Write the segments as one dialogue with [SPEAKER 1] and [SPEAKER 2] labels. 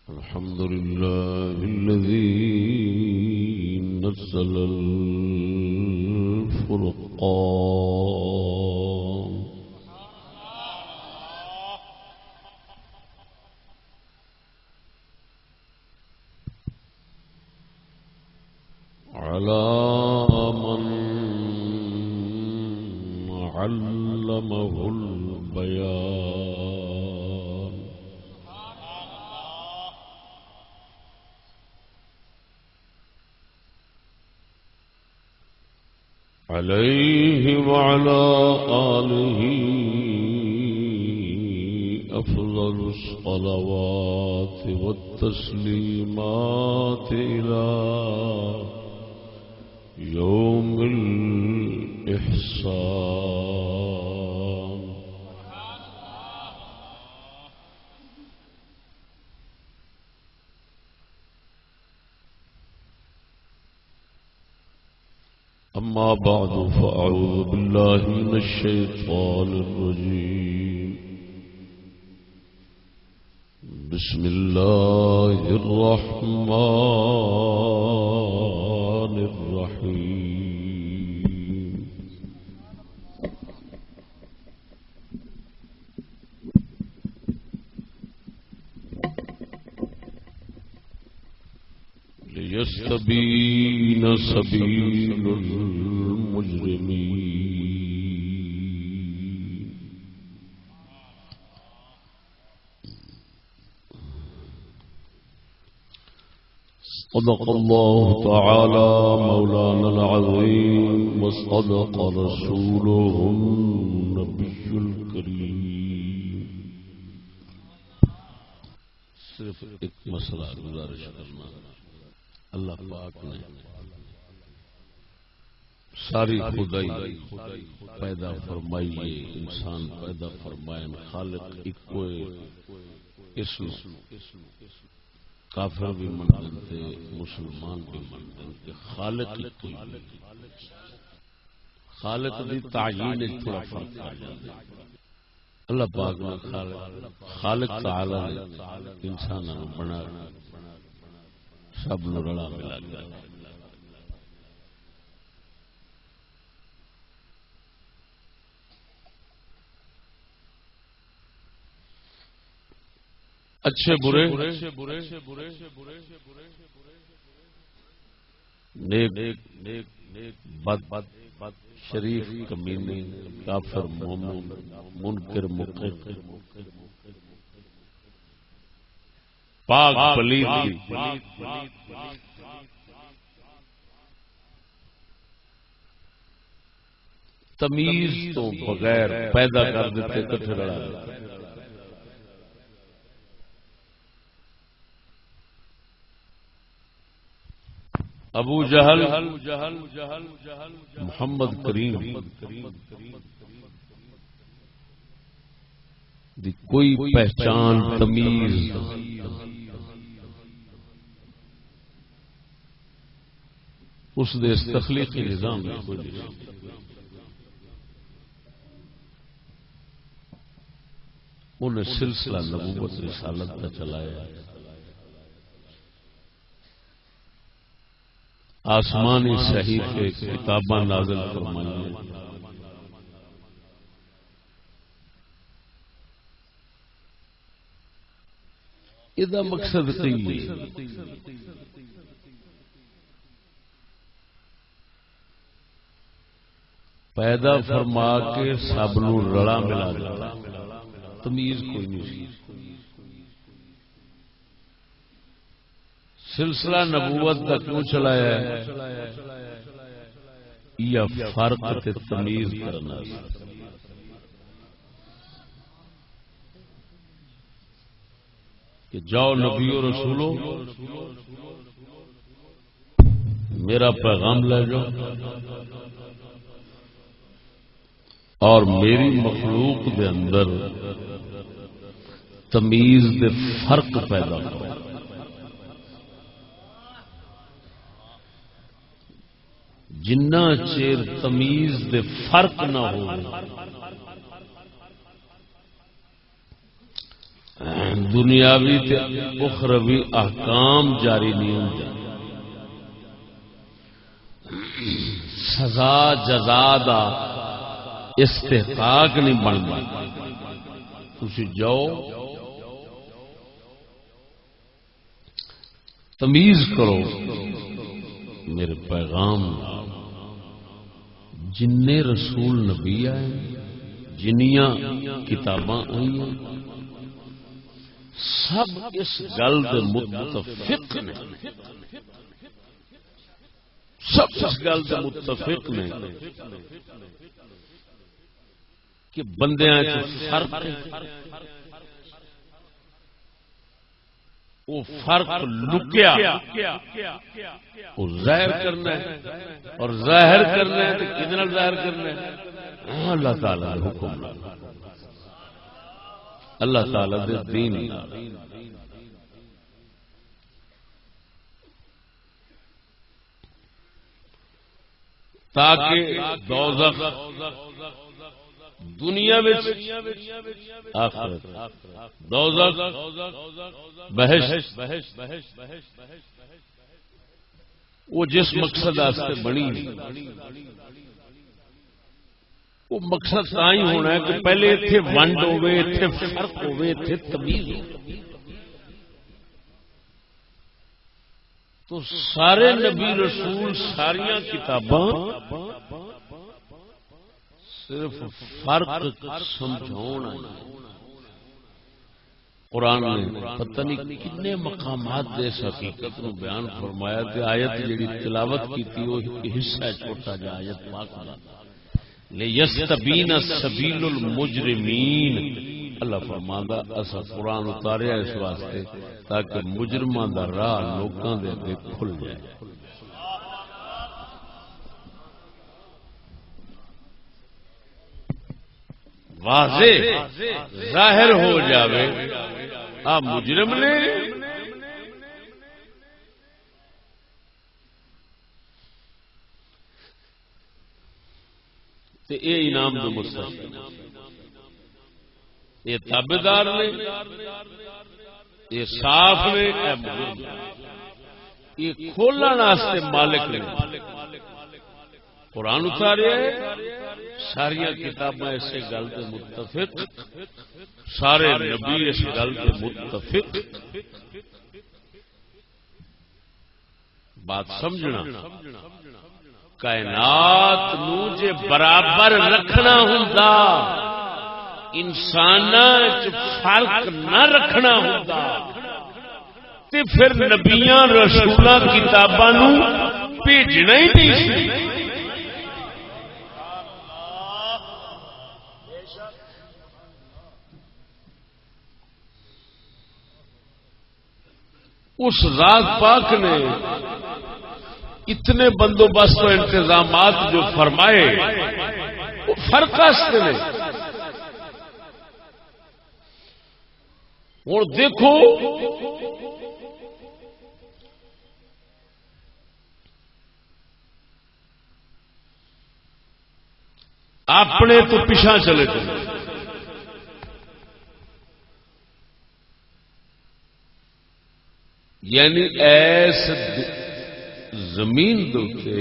[SPEAKER 1] الحمد لله الذي نزل الفرقان على من علمه البيان عليه وعلى آله أفضل الصلوات والتسليمات إلى يوم الإحسان أما بعد فأعوذ بالله من الشيطان الرجيم بسم الله الرحمن الرحيم ليستبين سبيل المجرمين صدق الله تعالى مولانا العظيم وصدق رسوله النبي الكريم. صرف ایک مسئلہ گزارش کرنا، اللہ پاک نے ساری خدائی پیدا فرمائی ہے، انسان پیدا فرمائے، خالق ایکو اس کافر بھی منن تے مسلمان بھی منن کہ خالق ایکو ہی، خالق دی تعیین تھوڑا فرق آ جاتا ہے. اللہ پاک نے خالق تعالی نے انسانوں بنا سب نو رلا ملا دیا. اچھے برے نیک بد شریف کمینے کافر مومن منکر مکر پاک پلید تمیز تو بغیر پیدا کر دیتے کٹھے رڑا دیتے. ابو جہل محمد کریم دی کوئی پہچان تمیز اس دے تخلیقی نظام میں کوئی نہیں. انہیں سلسلہ نبوت رسالت کا چلایا، آسمانی صحیفے کتاباں نازل فرمائیں، یہ مقصد ہے پیدا فرما کے سب نو رلا ملا دیتا، تمیز کوئی نہیں. سلسلہ نبوت کا کیوں چلایا ہے؟ یہ فرق تے تمیز کرنا. کہ جاؤ نبی و رسولو میرا پیغام لے جاؤ اور میری مخلوق دے اندر تمیز دے فرق پیدا کرو. جنہ چیر تمیز دے فرق نہ ہو دنیاوی تے اخروی احکام جاری نہیں ہوندے، سزا جزا دا استحقاق نہیں بنتا. تسی جاؤ تمیز کرو میرے پیغام، جن رسول نبی آئے، جنیاں کتاباں آئی، سب اس گل دے متفق نے، سب اس گل دے متفق نے کہ بندیاں چ فرق ہے. وہ فرق لکیا وہ ظاہر کرنا ہے، اور ظاہر کرنا ہے تو کتنا ظاہر کرنا ہے؟ اللہ تعالی کا حکم، اللہ تعالی دے دین. تاکہ دوزخ دنیا آخرت، دوزخ بہشت، وہ جس مقصد واسطے بنی وہ مقصد تائی ہونا ہے کہ پہلے اتنے ونڈ ہوئے، اتنے فرق ہوئے، اتنے تمیز ہوئے. تو سارے نبی رسول ساریاں کتاباں صرف فرق سمجھاؤنا. قرآن نے پتہ نہیں کتنے مقامات دے اس حقیقت نو بیان فرمایا کہ آیت جڑی تلاوت کی تھی وہ حصہ چھوٹا جا آیت پاک دا لیستبین سبیل المجرمین. اللہ فرماندا اسا قرآن اتاریا اس واسطے تاکہ مجرماں دا راہ لوکاں دے اگے کھل جائے. واضح ظاہر ہو جاوے آپ مجرم نے تے اے انعام دے مستحق، یہ تابعدار نے، یہ صاف نے، یہ کھولن واسطے مالک نے. قرآن اتاریا ساریا کتاباں اس گل کے متفق، سارے نبی اس گل کے متفق. بات سمجھنا، کائنات نو جے برابر رکھنا ہوندا، انساناں وچ فرق نہ رکھنا ہوندا تے پھر نبیاں رسولاں کتاباں نو بھیجنا ہی نہیں سی. اس ذات پاک نے اتنے بندوبست و انتظامات جو فرمائے وہ فرق واسطے نے. اور دیکھو اپنے تو پیچھا چلے چلے، یعنی ایس زمین دوتے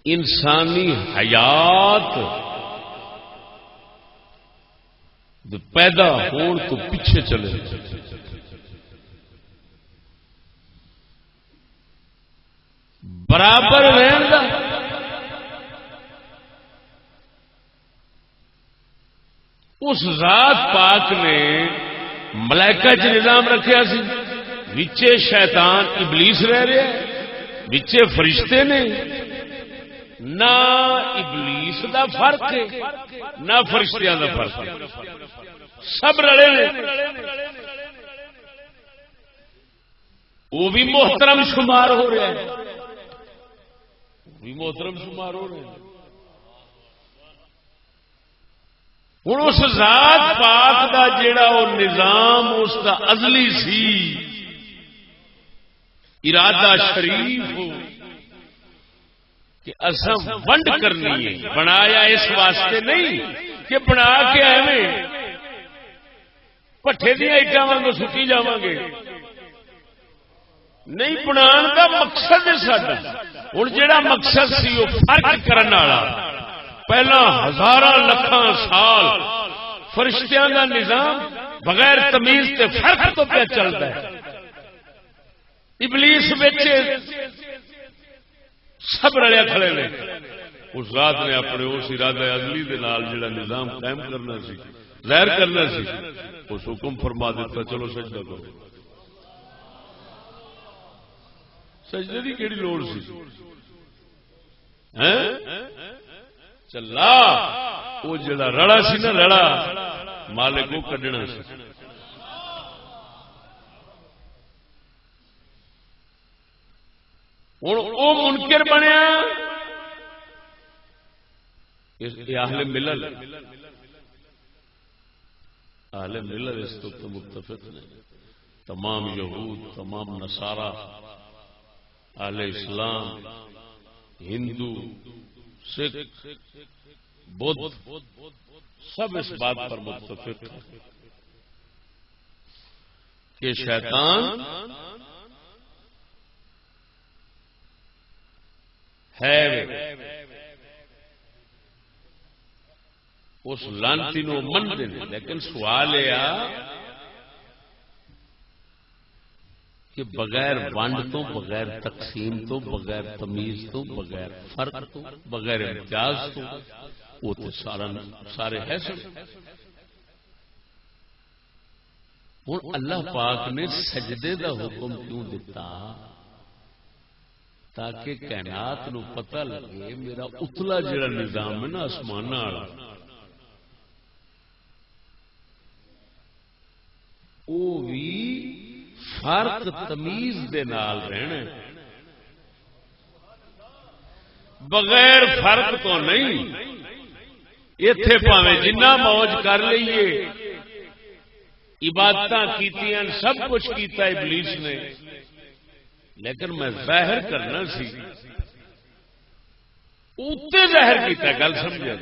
[SPEAKER 1] انسانی حیات پیدا ہون تو پیچھے چلے، برابر رہن دا اس ذات پاک نے ملائکہ چ نظام رکھیا سی، وچے شیطان ابلیس رہ رہے، وچے فرشتے نے. نہ ابلیس دا فرق ہے نہ فرشتیاں دا فرق ہے، سب رلے نے. وہ بھی محترم شمار ہو رہے ہیں، وہ بھی محترم شمار ہو رہے ہیں. ہوں اس ذات پاک دا جیڑا وہ نظام اس دا ازلی سی، ارادہ شریف کہ اصا ونڈ کرنی ہے، بنایا اس واسطے نہیں کہ بنا کے ایویں پٹھے دیا اٹا واگ سٹی جا گے نہیں بنا کا مقصد ہے ساڈا ہوں جہاں مقصد سی وہ فرق کرنے والا پہلا ہزار لکھاں سال فرشتیاں کا نظام بغیر تمیز تے فرق تو پہ چلتا ہے ابلیس بچے سب رلے کھڑے نے اس ذات نے اپنے اس ارادہ ازلی دے نال جڑا نظام قائم کرنا سی ظاہر کرنا سی اس حکم فرما دیتا چلو سجدہ کرو سجدے دی کیڑی لوڑ سی چلا وہ جڑا رڑا سی نا رڑا مالک کو کڈنا سی ہوں وہ منکر بنیا اہل ملل اہل ملل اس تو متفق نے تمام یہود تمام نصارا اہل اسلام ہندو سکھ بدھ سب اس بات پر متفق ہیں کہ شیطان ہے اس لانتی نو من دے لیکن سوال یہ کہ بغیر ونڈ تو بغیر تقسیم تو بغیر تمیز تو بغیر فرق تو بغیر امتیاز تو وہ تو سارے ہے سب ہوں اللہ پاک نے سجدے دا حکم کیوں دیتا تاکہ کائنات نو پتہ لگے میرا اتلا جڑا نظام ہے نا آسمان والا وہ بھی فرق تمیز دے نال رہنا بغیر فرق تو نہیں ایتھے پاویں جنہ موج کر لئیے عبادت کیتیاں سب کچھ کیتا ابلیس نے لیکن میں ظاہر کرنا سی اوتے ظاہر کیتا گل سمجھا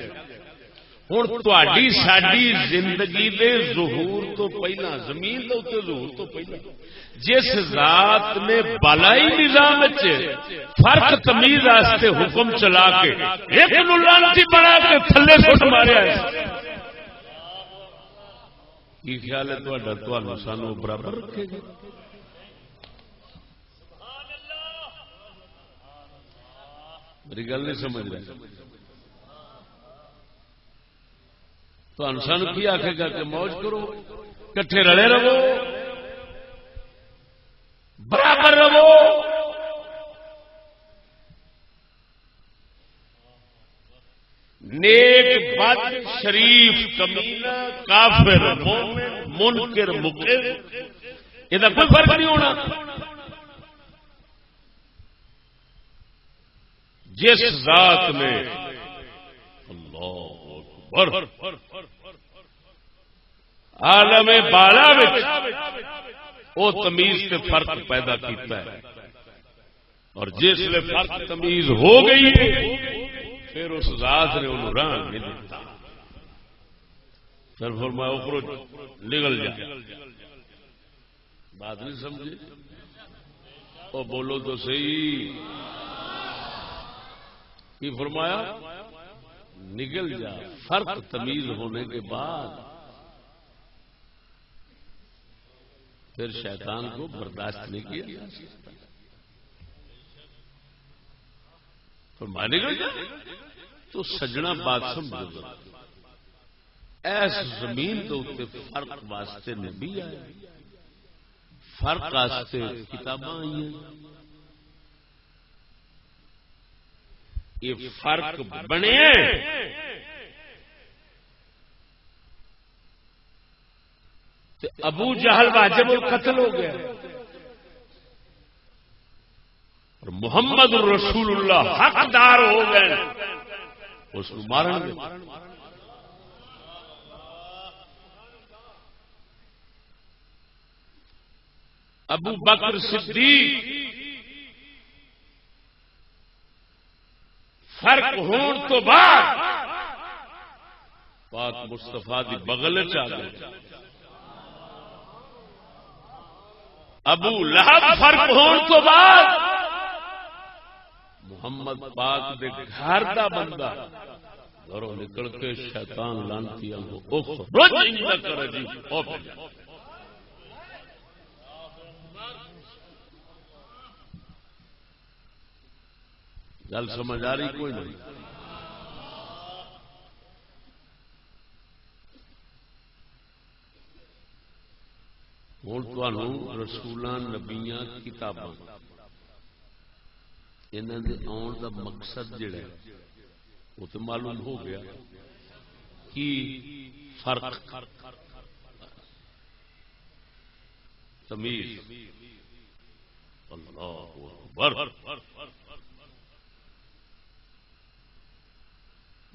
[SPEAKER 1] ہوں تہاڈی ساڈی زندگی دے ظہور تو پہلا زمین دے اوتے ظہور تو پہلا جس ذات نے بالائی نظام فرق تمیز واسطے حکم چلا کے ایک نو لعنتی بنا کے تھلے سٹ ماریا ہے کی خیال ہے تہاڈا تانوں سانوں برابر رکھے گا میری گل نہیں سمجھ رہے تو سان کی آخے گا کہ موج کرو کٹھے رلے رہو برابر رہو نیک بد شریف کمینہ کافر مومن منکر مکر یہ کوئی فرق نہیں ہونا جس ذات میں اللہ عالم بالا وہ تمیز سے فرق پیدا کیتا ہے اور جس لئے فرق تمیز ہو گئی ہے پھر اس ذات نے انہوں راہ نہیں دیتا پھر فرمایا اخرج نکل جا بات نہیں سمجھے اور بولو تو صحیح کی فرمایا نکل جا فرق تمیز ہونے کے بعد پھر شیطان کو برداشت نہیں کیا فرمایا نکل جا تو سجنا بات سمجھو ایس زمین تو فرق واسطے نبی آئے فرق واسطے کتاباں آئی ہیں یہ فرق بنے ابو جہل واجب القتل ہو گیا اور محمد رسول اللہ حقدار ہو گئے اس کو مارن گے ابو بکر صدیق فرق ہون تو بعد پاک مصطفیٰ دی بغل چ آ گئے ابو لہب فرق ہون تو بعد محمد پاک دے گھر دا بندہ گھروں نکل کے شیطان لانتی اخرج انک رجیم گل سمجھ آ رہی کوئی نہیں؟ ہوں تمہوں رسولاں نبیاں کتاباں انہاں دے آن دا مقصد جڑا ہے وہ تو معلوم ہو گیا کہ فرق تمیز اللہ اکبر.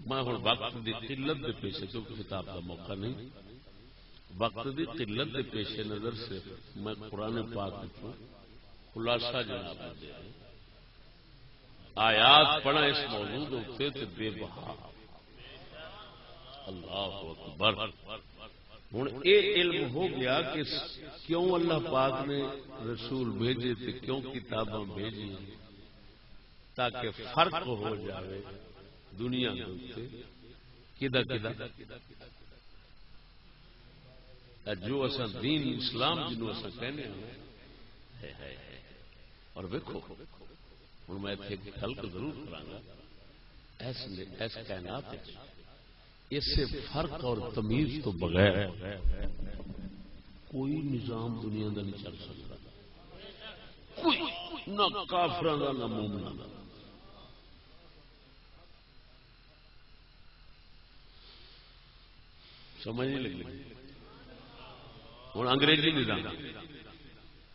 [SPEAKER 1] میں ہوں وقت کی قلت کے پیچھے کیونکہ کتاب کا موقع نہیں وقت کی قلت کے پیش نظر سے میں قرآن پاک کو خلاصہ جناب دیا آیات پڑھا اس موضوع ہوتے تھے بے بہا. اللہ اکبر. ہوں یہ علم ہو گیا کہ کیوں اللہ پاک نے رسول بھیجے تھے کیوں کتاباں بھیجی تاکہ فرق ہو جائے دنیا کدا جو اصا دین اسلام جنوں اصا کہنے اور ویکھو ہوں میں خلق ضرور کراں ایس کائنات اس سے فرق اور تمیز تو بغیر کوئی نظام دنیا کا نہیں چل سکتا. کوئی نہ کافراں دا نہ مومناں دا. سمجھ نہیں لگی؟ ہوں انگریزی نظام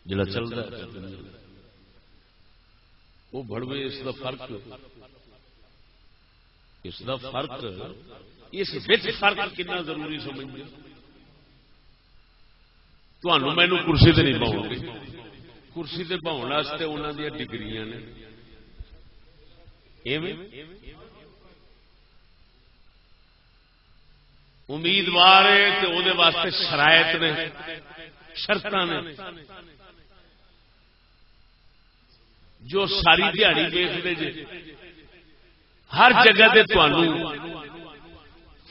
[SPEAKER 1] جڑا چلتا ہے وہ بڑوے اس کا فرق اس فرق کتنا ضروری سمجھتے تمہوں مینو کرسی تے نہیں پاؤ گے. کرسی تے پاؤن واسطے انہوں دیا ڈگریاں نے امیدوار ہے وہ واسطے شرائط نے شرط نے جو ساری دیہڑی دیکھتے جی ہر جگہ تے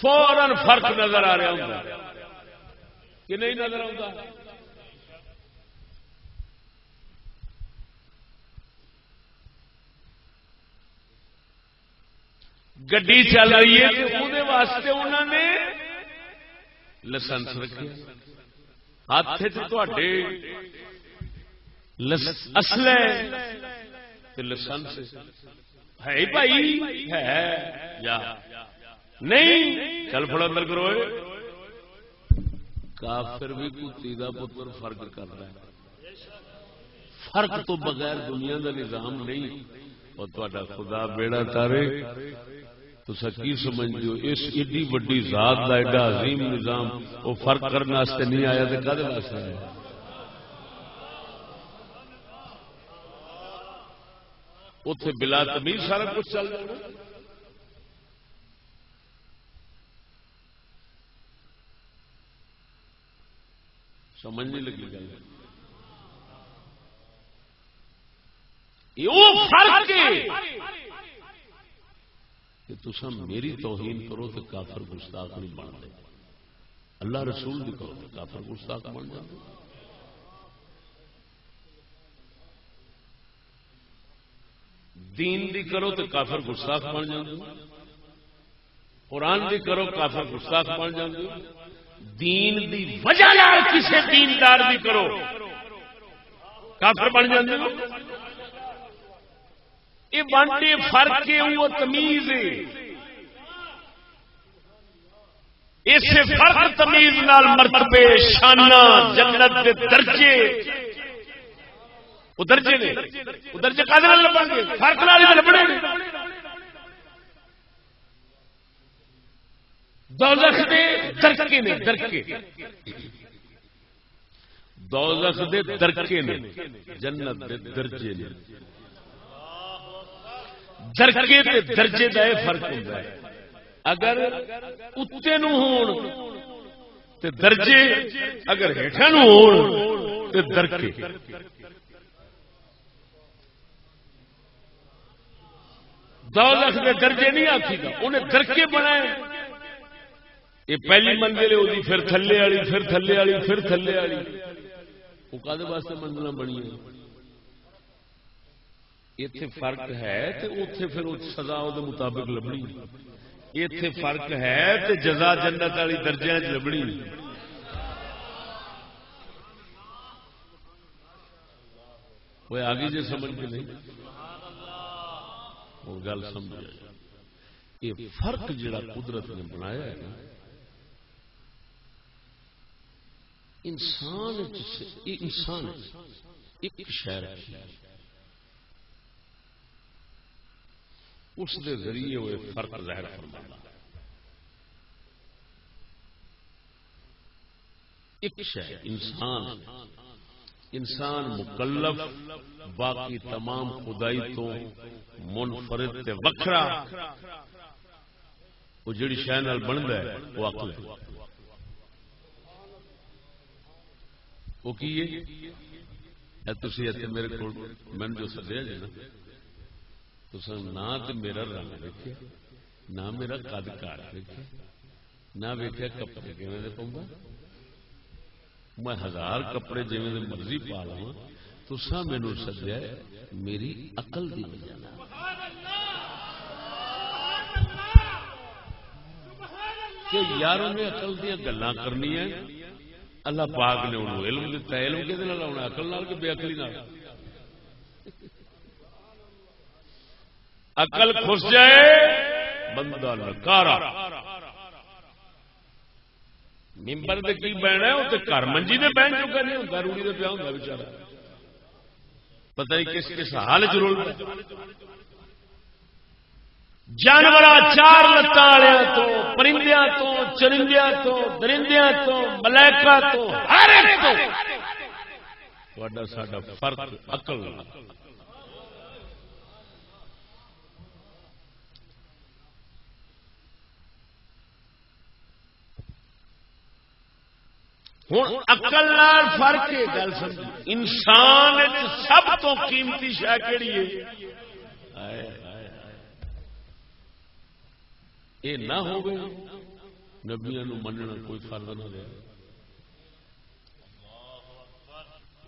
[SPEAKER 1] فوراً فرق نظر آ رہا ہوتا کہ نہیں نظر آتا. گڈی چل رہی ہے تو وہ واسطے انہوں نے لائسنس رکھے ہاتھ اصل لائسنس ہے بھائی ہے یا نہیں چل پڑا اندر کرو. کافر بھی کتی دا پتر فرق کر رہا ہے. فرق تو بغیر دنیا کا نظام نہیں. اور تا خدا بیڑا تارے تو سکی سمجھ دیو اس ایڈی وڈی ذات کا ایڈا عظیم نظام وہ فرق کرنے واسطے نہیں آیا تو کدے واسطے آیا؟ اتے بلا تمیز سارا کچھ چل رہا. سمجھ نہیں لگی گل. یہ فرق کہ تسا میری توہین کرو تو کافر گستاخ نہیں بنتے. اللہ رسول دی کرو تو کافر گستاخ بن جاتے. دین دی کرو تو کافر گستاخ بن جاتے. قرآن دی کرو کافر گستاخ بن جاتے. دین دی وجہ نال کسی دیندار دی کرو کافر بن جاتے. یہ بانٹے فرق ہے وہ تمیز ہے. اس فرق تمیز نال مرتبے شانہ جنت دے درجے وہ درجے نے وہ درجے کدے نال لبن گے؟ فرق نال ہی لبنے. دوزخ دے درکے نے درکے دوزخ دے درکے نے جنت دے درجے نے. درکے تے درجے دا یہ فرق ہوتا ہے. اگر اتنے نو ہون تے درجے اگر ہیٹھاں نو ہون تے درکے. دوزخ دے درجے نہیں آکھی گا، انہیں درکے بنائے. یہ پہلی منزل ہے، پھر تھلے والی، پھر تھلے والی، پھر تھلے والی. وہ کدے واسطے منزل بنی ہے؟ اتنے فرق ہے تے اوتھے پھر سزا وہ مطابق لبنی. اتنے فرق ہے تے جزا جنت والی درجے چ لبنی. وہ آگے جی سمجھ کے نہیں وہ گل سمجھ. یہ فرق جڑا قدرت نے بنایا ہے نا، انسان ایک شہر اس دے ذریعے وہ فرق ظاہر فرمانا. ایک شہر انسان مکلف باقی تمام خدائی تو منفرد تے وکھرا. وہ جڑی شے نال بندا ہے وہ عقل ہے. وہ کی ہے تسی اتنے میرے کو میں جو سدیا جی نا، تو نہ تو میرا رنگ ویکھیا، نہ میرا قد کاٹ ویکھیا، نہ ویکھیا کپڑے کیویں دے پاؤں. میں 1000 کپڑے جویں دے مرضی پا لواں، تساں مینوں سدیا میری عقل دی وجہ نال. کہ یار انہیں عقل دیا گلاں کرنی ہے. اللہ پاک نے انہوں علم دیتا ہے. علم کہدے نال آنا؟ عقل نال کہ بے عقلی نال؟ عقل کھس جائے بندہ نکارا. ممبر دے کی بہنا ہے، وہ تو گھر منجی دے بہن چکا نہیں ہوتا، روڑی دے پیا ہوتا بچارا. پتہ ہی کس کس حال ضرور. جانور 4 لتاں والے تو، پرندیاں تو، چرندیاں تو، درندیاں تو، ملائکہ تو، ہر ایک تو تہاڈا ساڈا فرق عقل. ہوں عقل نال فرق ہے. گل سمجھ، انسان سب تو قیمتی شے کیڑی ہے؟ یہ نہ ہو نبیاں نو مننا کوئی فرض نہ رہا،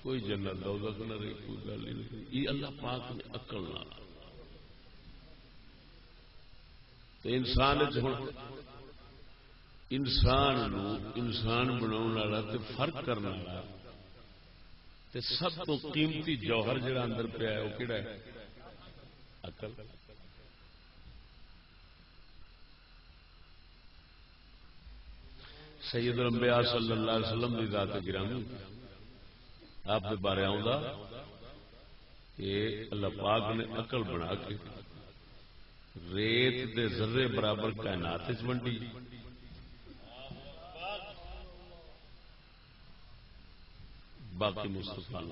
[SPEAKER 1] کوئی جنت دوزخ نہ رہی، کوئی گل ہی نہیں. یہ اللہ پاک نے عقل نہ انسان بناؤن والا تے فرق کرنے والا تے سب تو قیمتی جوہر جڑا اندر پیا ہے وہ کہڑا ہے؟ عقل. سید الانبیاء صلی اللہ علیہ وسلم کی ذات گرامی آپ کے بارے آؤں کہ اللہ پاک نے عقل بنا کے ریت دے ذرے برابر کائنات ونڈی. باقی مصطفیٰ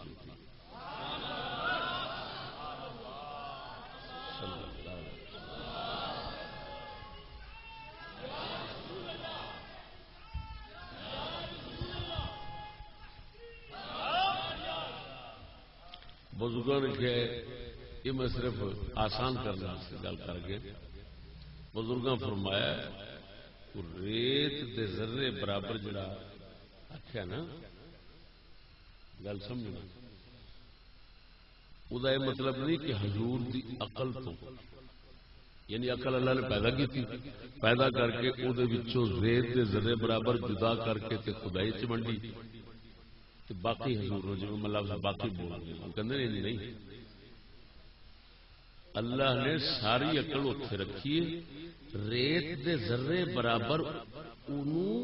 [SPEAKER 1] بزرگوں نے کیا ہے، یہ میں صرف آسان کرنا گل کر کے بزرگاں فرمایا ریت دے ذرے برابر جڑا آخیا نا، گل سمجھنا وہ یہ مطلب نہیں کہ حضور دی عقل تو، یعنی عقل اللہ نے پیدا کی تھی، پیدا کر کے وہ ریت دے ذرے برابر جدا کر کے تے خدائی چ منڈی تے باقی حضور جی مطلب باقی بول گئے کہتے نہیں. اللہ نے ساری عقل اتنے رکھی ہے، ریت دے ذرے برابر انہوں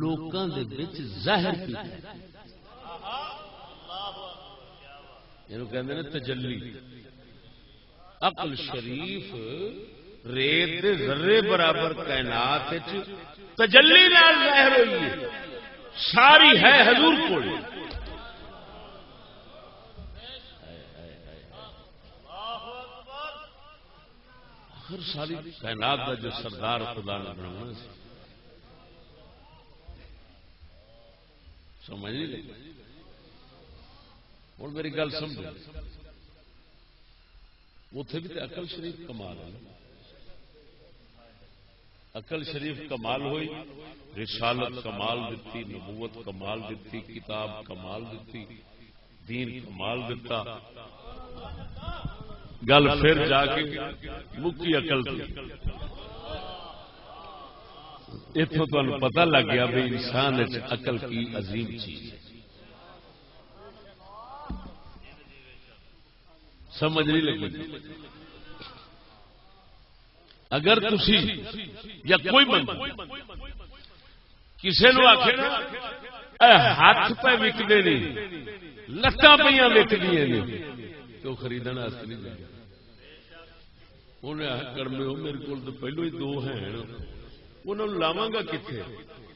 [SPEAKER 1] لوکاں دے وچ ظاہر کیتا ہے. کہتے ہیں تجلی. عقل شریف ریت دے ذرے برابر کائنات تجلی نال ظاہر ہوئی ہے، ساری ہے حضور کو. ہر ساری کائنات کا جو سردار خدا نے بنانا سمجھ نہیں. ہوں میری گل سمجھو، اتنے بھی تو عقل شریف کمال ہے، عقل شریف کمال ہوئی، رسالت کمال دیتی، نبوت کمال دیتی، کتاب کمال دیتی، دین کمال دیتا، گل پھر جا کے مکی عقل تھی۔ اتوں تمہیں پتہ لگ گیا بھی انسان عقل کی عظیم چیز ہے۔ سمجھ نہیں لگی؟ اگر تسی یا کوئی بندہ کسی نو آخے نا ہاتھ پہ وکتے نہیں لتاں پہ وکدی نے تو خریدنا نہیں جائے، انہیں کڑمے ہو میرے کو تو پہلو ہی دو ہیں، انہوں لاواں گا کتنے؟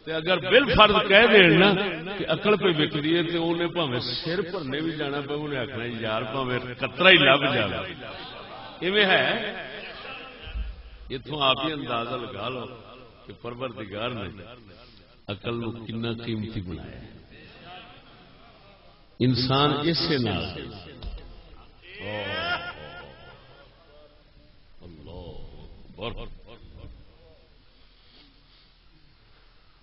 [SPEAKER 1] اگر بل فرض کہہ دین نا کہ عقل پہ وکدی ہے تو انہیں بھاویں سر بھرنے بھی جانا پہ انہیں آخنا یار بھاویں قطرہ ہی لب جائے، ایویں ہے۔ اتوں آپ ہی اندازہ لگا لو کہ پروردگار نے عقل نو کتنا قیمتی بنایا ہے۔ انسان اس سے نال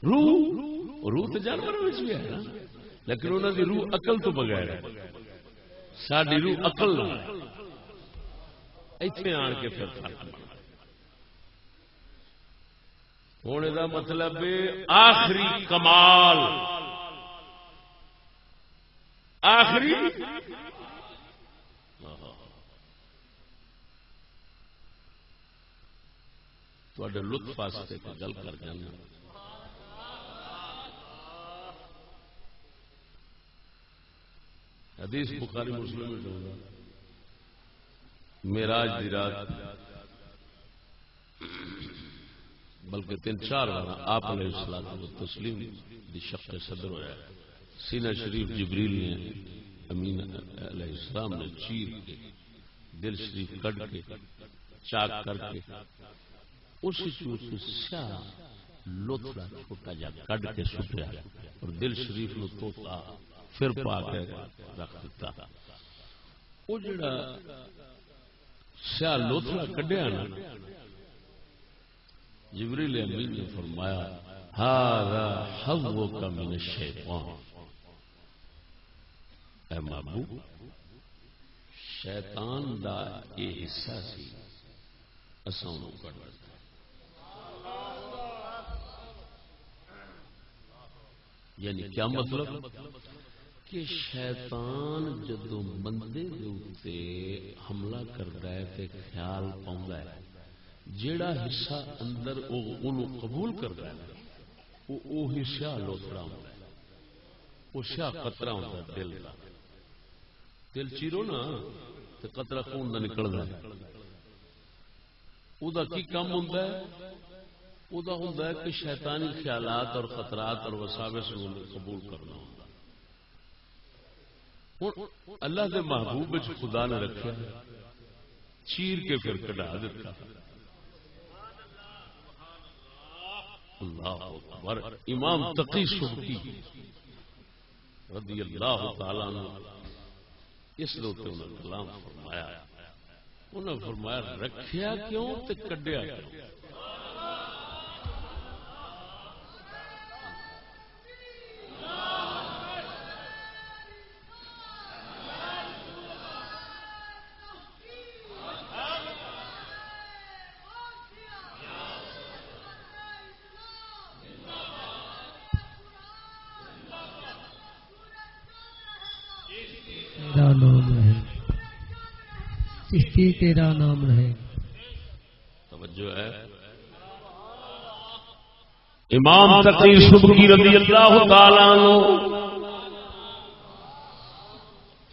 [SPEAKER 1] روح تو جانور بھی ہے نا، لیکن انہوں کی روح عقل تو بغیر ہے، ساری روح عقل اتنے آن کے پھر ہونے کا مطلب آخری کمال، آخری تھوڑے لطف واسطے گل کر جانا۔ حدیث بخاری مسلم میں ہوگا، معراج دی رات بلکہ 3-4 بار آپ علیہ الصلوۃ والتسلیم دی شق صدر ہویا، سینہ شریف جبریل نے امین علیہ السلام نے چیر کے دل شریف کٹ کے چاک کر کے اس سیاہ لوتھڑا چھوٹا جا کٹ کے سٹیا اور دل شریف نو توتا پھر پا کے رکھ دیتا۔ وہ جڑا سیاہ لوتھڑا کڈیا نا، جبریل امین نے فرمایا ھذا حظک من الشیطان، اے محبوب شیطان دا یہ حصہ سی اساں نوں کڈ دتا۔ یعنی کیا مطلب کہ شیطان جدو بندے دے اوتے حملہ کرتا ہے تے خیال پاؤندا ہے جیڑا حصہ اندر اونوں قبول کرتا ہے وہ حصہ لوتڑا ہوندا ہے، وہ شاہ قطرہ ہوندا ہے دل دا۔ دل چیرو نا تے قطرہ خون دا نکلدا ہے، او دا کی کام ہوندا ہے؟ او دا ہوندا ہے کہ شیطانی خیالات اور خطرات اور وساوس کو قبول کرنا ہوندا۔ اللہ دے محبوب وچ خدا نے رکھا چیر کے پھر کڈا دیتا۔ اللہ اکبر۔ امام تقی سبکی رضی اللہ تعالی عنہ اس لوتے انہوں نے کلام فرمایا، انہوں نے فرمایا رکھیا کیوں تے کڈیا کیوں؟
[SPEAKER 2] چشتی تیرا نام رہے۔
[SPEAKER 1] توجہ ہے، امام تقی سبکی رضی اللہ تعالی عنہ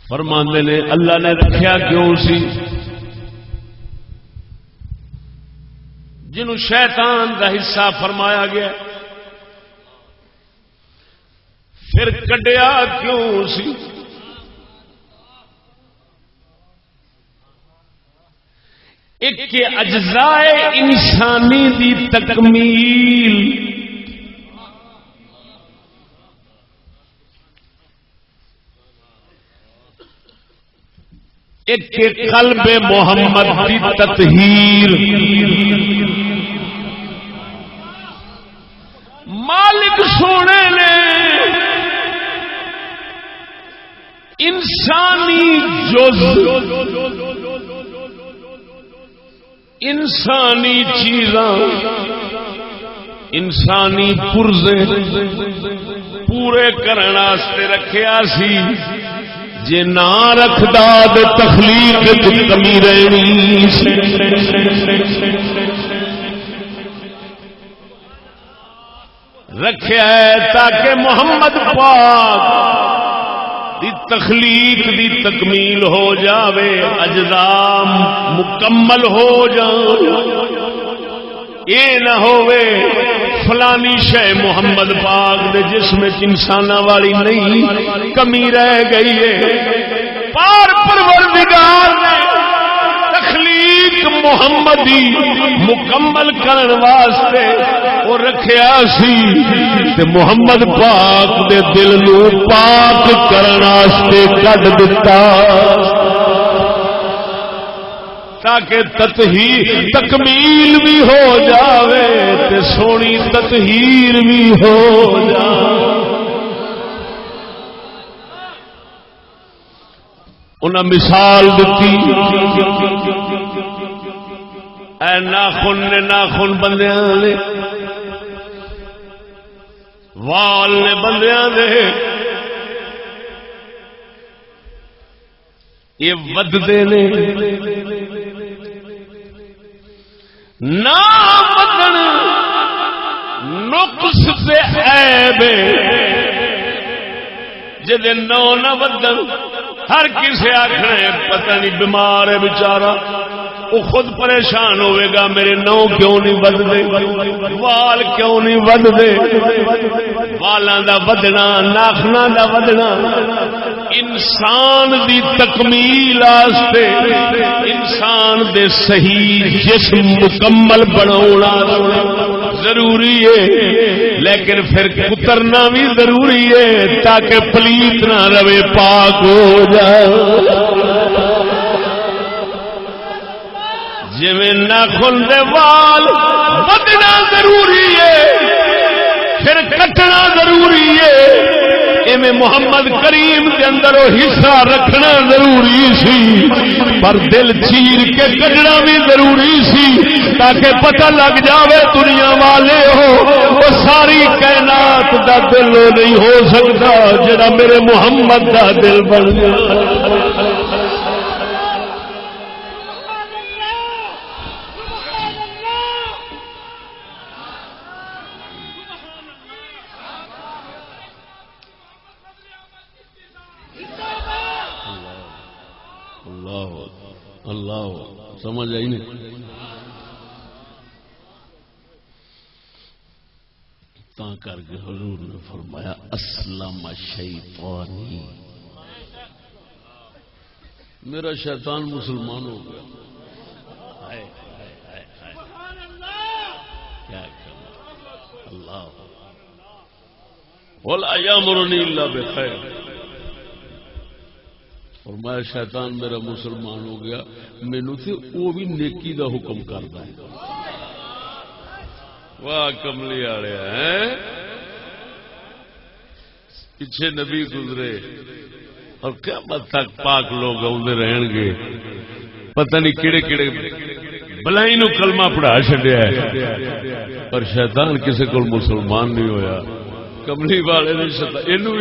[SPEAKER 1] فرماندے نے اللہ نے رکھیا کیوں سی؟ جنہوں شیطان دا حصہ فرمایا گیا پھر کڈیا کیوں سی؟ ایک کے اجزائے انسانی دی تکمیل، ایک قلب محمد کی تطہیر مالک سونے نے انسانی جز انسانی چیزاں انسانی پرزے پورے کرنے واسطے رکھیا سی جے نہ رکھدا تے تخلیق دی کمی رہنی رکھیا ہے تاکہ محمد پاک دی تخلیق دی تکمیل ہو جاوے اجزاء مکمل ہو جان اے نہ ہوئے فلانی شے محمد پاک دے جسم انساناں والی نہیں کمی رہ گئی ہے پار پروردگار نے تخلیق محمدی مکمل کرن واسطے وہ رکھیا سی تے محمد پاک دے دل نو پاک کرن واسطے کڈ دتا تاکہ تطہیر تکمیل بھی ہو جاوے تے سونی تطہیر بھی ہو جاوے انہاں مثال دیتی اے ناخن نے ناخن بندیاں نے وال نے بندیاں دے یہ وددے نے نہ بدن نقص سے عیب جدے نو نہ بدن ہر کسی آخر پتہ نہیں بیمار ہے بیچارہ وہ خود پریشان ہوئے گا میرے نو کیوں نہیں بدلے وال کیوں نہیں بدلے والاں دا ودنا ناخناں دا ودنا انسان دی تکمیل واسطے انسان دے صحیح جسم مکمل بناونا ضروری ہے لیکن پھر کترنا بھی ضروری ہے تاکہ پلیت نہ رہے پاک ہو جائے جی ناخن دے وال بدنا ضروری ہے پھر کٹنا ضروری ہے ایویں محمد کریم کے اندر وہ حصہ رکھنا ضروری سی پر دل چیر کے کٹنا بھی ضروری سی تاکہ پتہ لگ جاوے دنیا والے ہو وہ ساری کائنات دا دل نہیں ہو سکتا جڑا میرے محمد دا دل بن گیا اللہ سمجھ آئی نہیں تا کر کے حضور نے فرمایا اسلم شیطانی میرا شیطان مسلمان ہو گیا کیا اللہ ولا یامرنی الا بخیر اور میں شیطان میرا مسلمان ہو گیا مینو تے وہ بھی نیکی دا حکم کرتا ہے واہ کملی والے ہیں پیچھے نبی گزرے اور قیامت تک پاک لوگ آتے رہن گے پتہ نہیں کہڑے کہڑے بلائی نو کلمہ پڑھا چڈیا ہے پر شیطان کسی کو مسلمان نہیں ہویا کملی والے نے اینو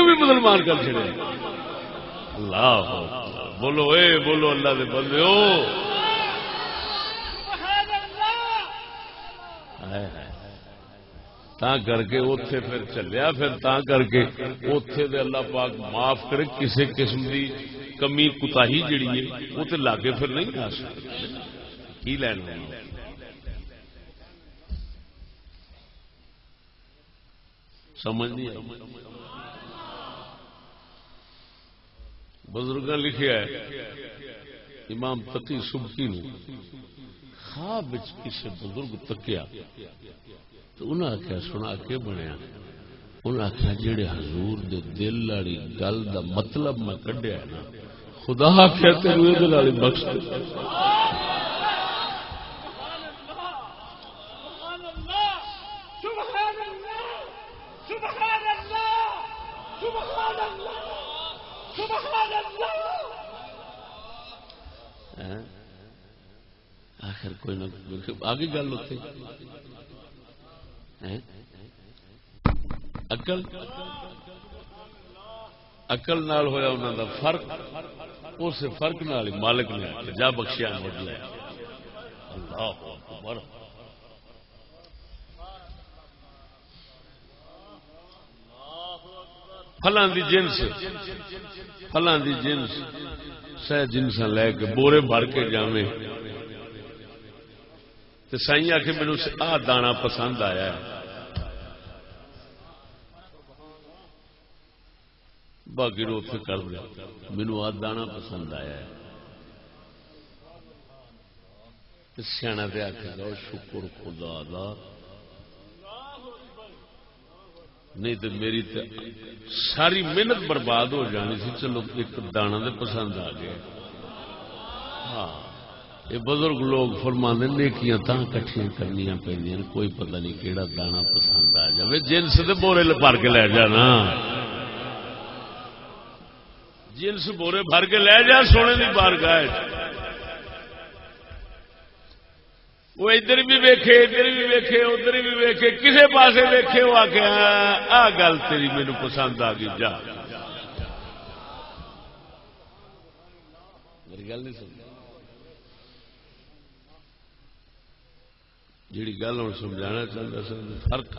[SPEAKER 1] بھی مسلمان کر چڑیا اللہ بولو اے بولو اللہ دے بندیو تا کر کے اوتھے پھر چلیا پھر تا کر کے اوتھے دے اللہ پاک معاف کرے کسی قسم دی کمی کوتاہی جڑی ہے وہ تے لاگے پھر نہیں آ سکتی کی لینا سمجھ نہیں آئی بزرگاں لکھیا ہے امام تقی سبکی نے خواب کسی بزرگ تکیا تو انہاں آخیا سنا کے بنیا انہاں آخیا جڑے حضور دے دل والی گل دا مطلب میں کڈیا ہے نا خدا کہتے ہوئے دلالی بخش دے. آخر کوئی نہ آگے گل ہوتی اقل نال ہویا انہوں دا فرق اس فرق نال مالک نے جا بخشیا مجھ لے. اللہ اکبر. پھلاں دی جنس سہ جنساں لے کے بورے بھر کے جاویں تے سائیں آکھے مینوں آ دانا پسند آیا ہے باقی رو اتنے کر دیا مینوں آ دانا پسند آیا ہے سیاح تے آکھے گا شکر خدا دا نہیں تو میری ساری محنت برباد ہو جانی سی. چلو ایک دانا دے پسند آ گیا. ہاں یہ بزرگ لوگ فرماندے نیکیاں تاں کٹھیاں کرنیاں پیندیاں کوئی پتہ نہیں کیڑا دانا پسند آ جائے. جنس دے بورے بھر کے لے جانا جنس بورے بھر کے لے جا سونے دی بارگاہ. وہ ادھر بھی ویکھے ادھر بھی ویکھے ادھر بھی ویکھے کسے پاسے ویکھے وہ آخیا آ گل تیری مینوں پسند آ گئی جا. میری گل نہیں سمجھ جیڑی گل ہوں سمجھانا چاہتا سر فرق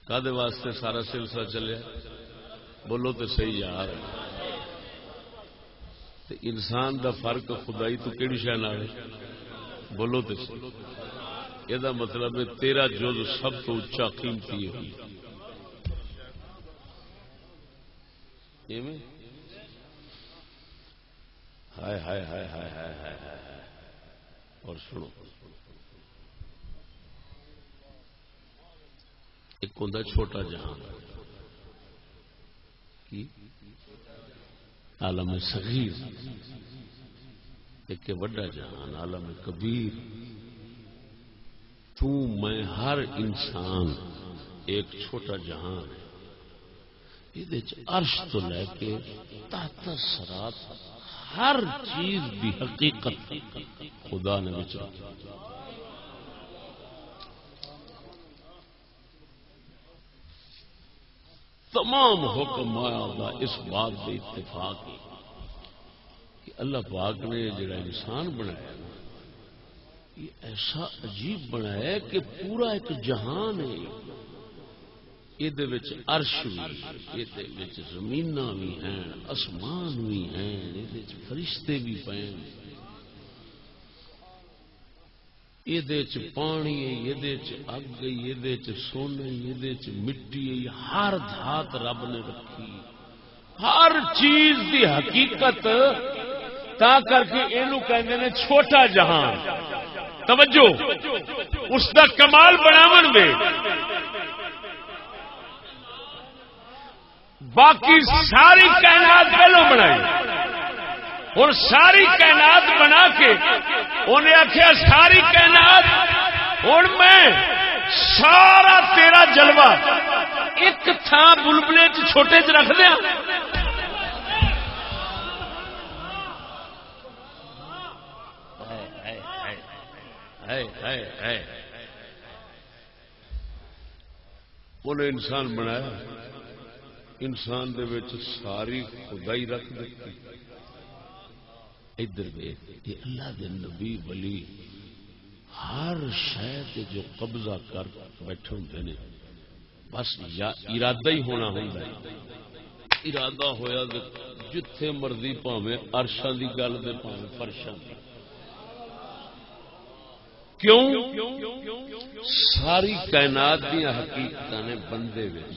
[SPEAKER 1] کدے واسطے سارا سلسلہ چلیا بولو تو صحیح یار. انسان دا فرق خدائی تو کیڑی شے نال بولو تو یہ مطلب ہے تیرا جز سب تو اچا قیمتی ہے. ہائے ہائے ہائے ہائے ہائے ہائے ہائے. اور سنو ایک ہوں چھوٹا جہان کی عالم صغیر ایک وڈا جہان عالم کبیر. تو میں ہر انسان ایک چھوٹا جہان ہے. یہ عرش تو لے کے تحت سرات ہر چیز بھی حقیقت خدا نے بچا. تمام حکم آیا اس بات سے اتفاق ہے کہ اللہ پاک نے جڑا انسان بنایا نا یہ ایسا عجیب بنایا ہے کہ پورا ایک جہان ہے. یہ عرش بھی یہ زمین بھی ہیں آسمان بھی ہیں یہ فرشتے بھی پے یہ پانی یہ اگ یہ سونے یہ مٹی ہر دھات رب نے رکھی. ہر چیز دی حقیقت تا کر کے اینو کہندے نے چھوٹا جہان. توجہ اس دا کمال بناون دے باقی ساری کائنات پہلو بنائی اور ساری کائنات بنا کے انہیں آخیا ساری کائنات ہوں میں سارا تیرا جلوہ ایک تھان بلبلے چھوٹے چ رکھ دیا. انہیں انسان بنایا انسان دے وچ ساری خدائی رکھ دیتی. ادھر یہ اللہ دے نبی ولی ہر شے جو قبضہ کر بیٹھے ہوندے نے بس یا ارادہ ہی ہونا ہوندا ہے. ارادہ ہویا جتھے مرضی پاویں عرشاں دی گل تے پاویں فرشاں دی. کیوں ساری کائنات دی حقیقتاں نے بندے وچ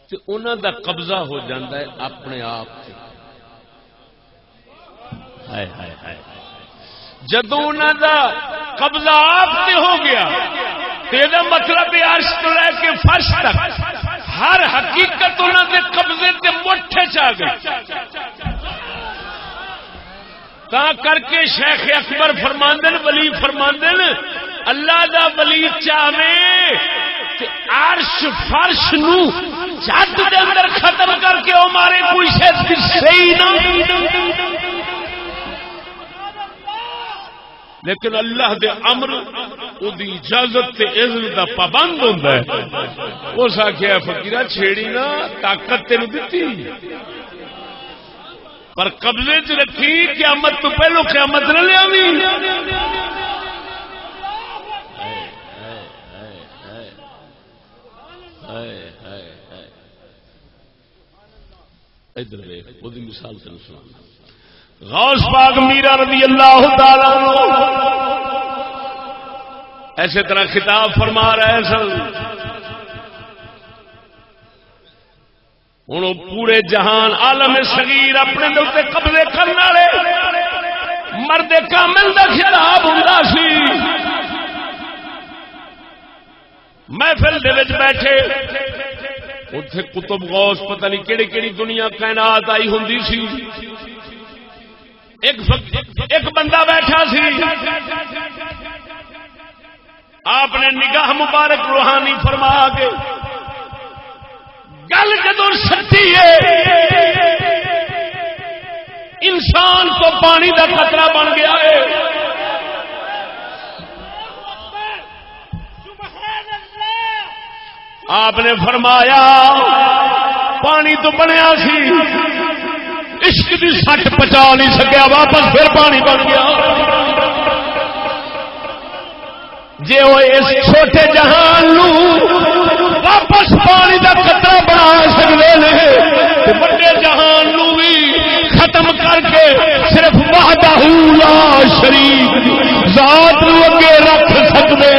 [SPEAKER 1] تے انہاں دا قبضہ ہو جاندا ہے اپنے آپ تے. ہائے ہائے ہائے جدوں انہاں دا قبضہ آپ تے ہو گیا تے دا مطلب عرش تو لے کے فرش تک ہر حقیقت انہاں دے قبضے تے آ گئی. تا کر کے شیخ اکبر فرماندن ولی فرماندن اللہ دا ولی چاہے عرش فرش نو جد دے اندر ختم کر کے او مارے کوئی شے صحیح نہ، لیکن اللہ دے امر او دی اجازت تے اذن دا پابند ہوندا ہے. اس آکھیا فقیرا چھیڑی نہ، طاقت تینوں دتی پر قبضے چ رکھی، قیامت تو پہلو قیامت نہ لیاوی. ادھر دیکھ وہ مثال تین سنا. غوث پاک میرا رضی اللہ تعالی عنہ ایسے طرح خطاب فرما رہے سن. ہوں پورے جہان عالم صغیر اپنے دل تے قبضے کرنے والے مرد کامل دا خطاب ہوندا سی. محفل دے وچ بیٹھے اتنے کتب غوث پتہ نہیں کیڑی کیڑی دنیا کائنات آئی ہوندی سی. ایک بندہ بیٹھا سی، آپ نے نگاہ مبارک روحانی فرما کے گل جدوں سچی ہے انسان تو پانی کا خطرہ بن گیا ہے. آپ نے فرمایا پانی تو بنیا سی، عشق کی سٹ پچا نہیں سکیا، واپس پھر پانی بن گیا. جے وہ اس چھوٹے جہان نو واپس پانی کا قطرہ بنا سکتے ہیں تو بڑے جہان نو بھی ختم کر کے صرف وحدہ لا شریک ذات نو اگے رکھ سکتے.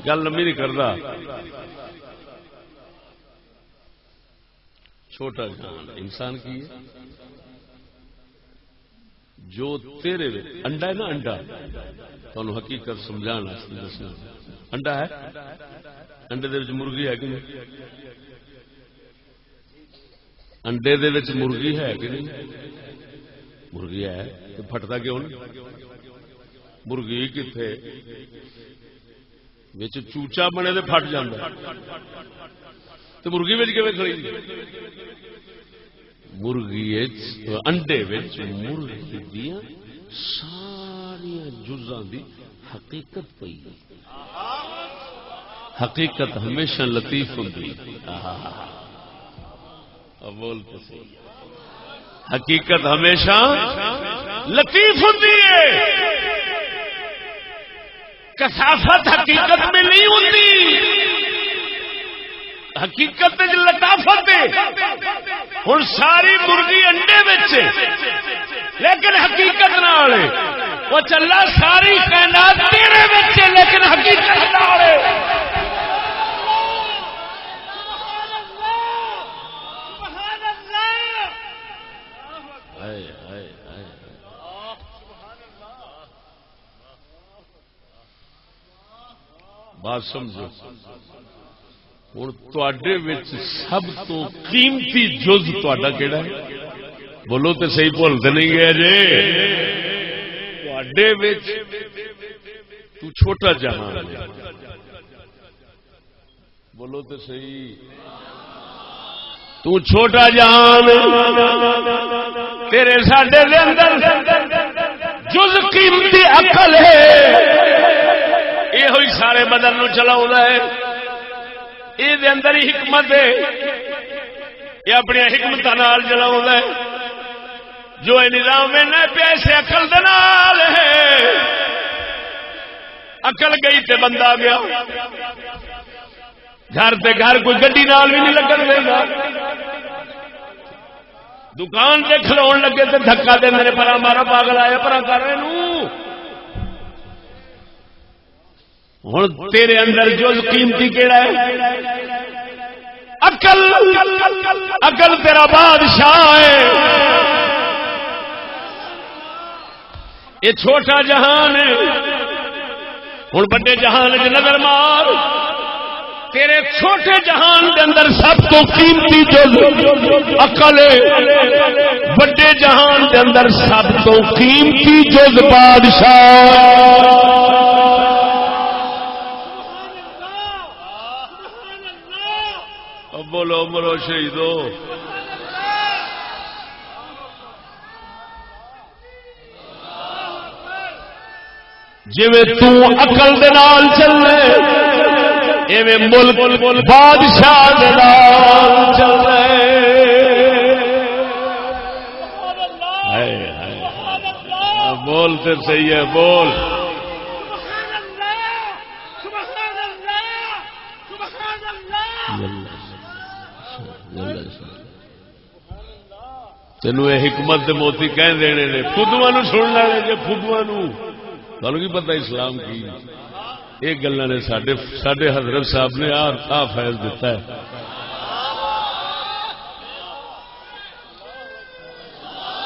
[SPEAKER 1] گل لمبی نہیں کرتا. چھوٹا جہان انسان کی ہے جو تیرے انڈا ہے نا، انڈا تمہیں حقیقت سمجھانا دسنا. انڈا ہے، انڈے دے وچ مرغی ہے کہ نہیں؟ انڈے دے وچ مرغی ہے کہ نہیں؟ مرغی ہے تو پھٹتا کیوں نہیں؟ مرغی کتنے چوچا بنے تو پھٹ جاتا تو مرغی کھڑی؟ مرغی انڈے مرغی دیا ساری جزاں دی حقیقت پئی. حقیقت ہمیشہ لطیف ہوندی. بولتے صحیح، حقیقت ہمیشہ لطیف ہوندی ہے. کثافت حقیقت میں نہیں ہوتی، حقیقت میں لطافت ہے. ہوں ساری مرغی انڈے بچ لیکن حقیقت نال وہ چلا ساری کائنات تیرے بچ لیکن حقیقت نال. بات سمجھو. ہوں سب تو قیمتی جز تا کہڑا ہے؟ بولو تو صحیح بھولتے نہیں گئے جی. تو چھوٹا جہان ہے. بولو تو صحیح، تو چھوٹا جہان. تیرے ساڈے دے اندر جز قیمتی عقل ہے. یہ ہوئی سارے بدن نو چلاؤ ہے. یہ اندر ہی حکمت ہے. یہ اپنی حکمت نال چلاؤ ہے. جو نظام میں پیسے عقل دے نال ہے. عقل گئی تے بندہ گیا. گھر تے گھر کوئی گڈی نال بھی نہیں لگن دے گا. دکان سے کھلو لگے تے دھکا دے میرے پرا مارا پاگل آیا پرا کر رہے نو. ہوں تیرے اندر جو قیمتی کیڑا ہے؟ عقل تیرا بادشاہ ہے. یہ چھوٹا جہان ہے. ہوں بڑے جہان چ نظر مار. تیرے چھوٹے جہان دے اندر سب تو قیمتی جز عقل ہے. بڑے جہان دے اندر سب تو قیمتی جز بادشاہ. بولو مرو شہیدو. جی عقل دے نال چلے ایویں ملک بادشاہ دے نال چلے. بول تے صحیح ہے بول. تینوں یہ حکمت دے موتی کہہ دینے نے فدوا نو سننا ہے کہ فدوا نو تمہیں کی پتا اسلام کی یہ گلا نے سڈے حضرت صاحب نے آ فیض دیتا ہے.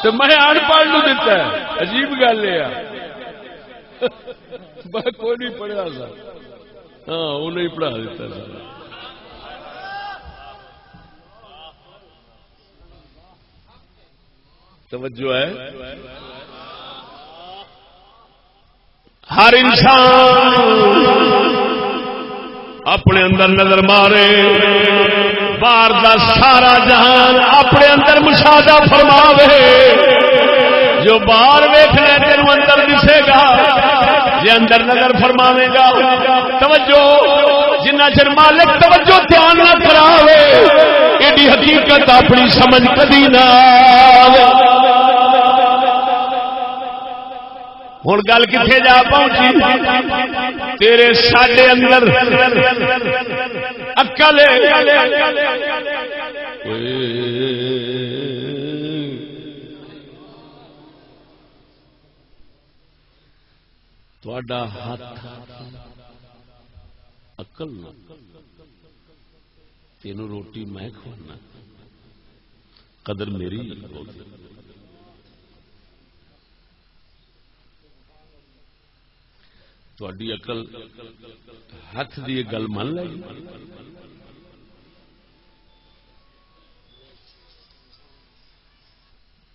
[SPEAKER 1] تو میں ان پڑھ نو دیتا ہے. عجیب گل ہے میں کوئی نہیں پڑھیا سا. ہاں انہیں پڑھا دیتا سا. توجہ ہے. ہر انسان اپنے اندر نظر مارے. باہر دا سارا جہان اپنے اندر مشاہدہ فرماوے. جو باہر ویکھنا تینوں اندر دسے گا. جی اندر نظر فرماوے گا توجہ جنہ چر مالک توجہ دھیان نہ کراوے ایڈی حقیقت اپنی سمجھ کدی نہ آوے. ہوں گل کتنے جا پہنچی. تیرے ساڈے اندر عقل تھوڑا ہاتھ عقل نہ تینوں روٹی میں کھوانا قدر میری ہوگی. تھوڑی عقل ہاتھ دی گل من لے گی.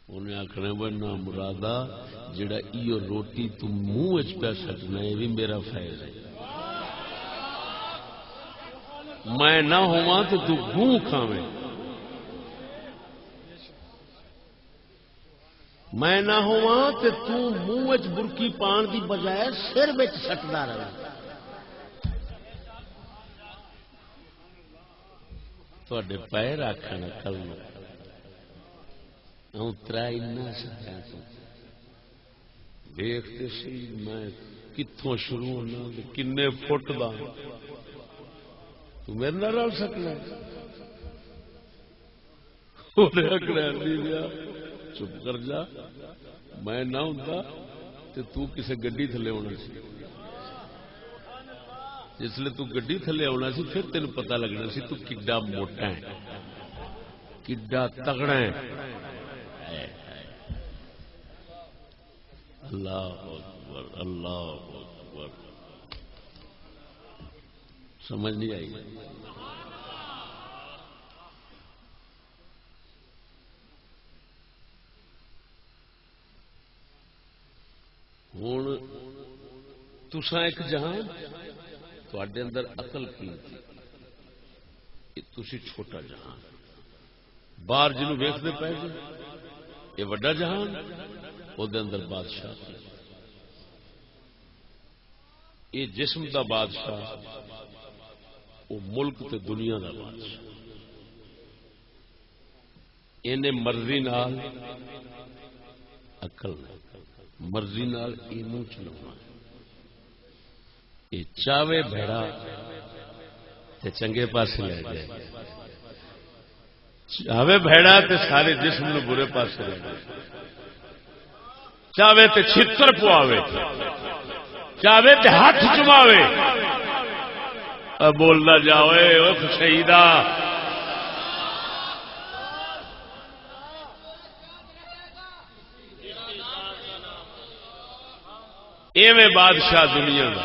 [SPEAKER 1] انہیں آخنا وہ نہ مرادا جڑا ایو روٹی تم منہ پہ سٹنا یہ بھی میرا فیض ہے. میں نہ ہوا تو تو گوں کھاویں. میں نہ ہوا تو تو منہ برکی پان دی بجائے سر بچ سٹدا رہا. تھوڑے پیر آخر کل اترا سارا دیکھتے سی میں کتوں شروع ہونا کنے فٹ دا تو میرے نہ رل سکنا. چپ کر جا. میں نہ ہوں تو کسے گڈی تھلے ہونا سی. جسلے تو گڈی تھلے آنا سی پھر تین پتہ لگنا سی تو کڈا موٹا ہے کڈا تگڑا ہے. اللہ اکبر اللہ اکبر. سمجھ نہیں آئی. ہوں تسا ایک جہان تھوڑے اندر عقل کی تھی چھوٹا جہان باہر جنوں ویکھدے پے جی یہ وڈا جہان وہ اندر بادشاہ یہ جسم دا بادشاہ وہ ملک تے دنیا دا بادشاہ. انہیں مرضی نال عقل مرضی نال اینوں چلاونا. یہ چاہے بھڑا تے چنگے پاسے لے جائے چاہے بھڑا تے سارے جسم نو برے پاسے لے جائے. چاہے تے چھتر پواوے چاہے تے ہاتھ چماوے. بولنا جاؤ شہیدا ایویں بادشاہ دنیا کا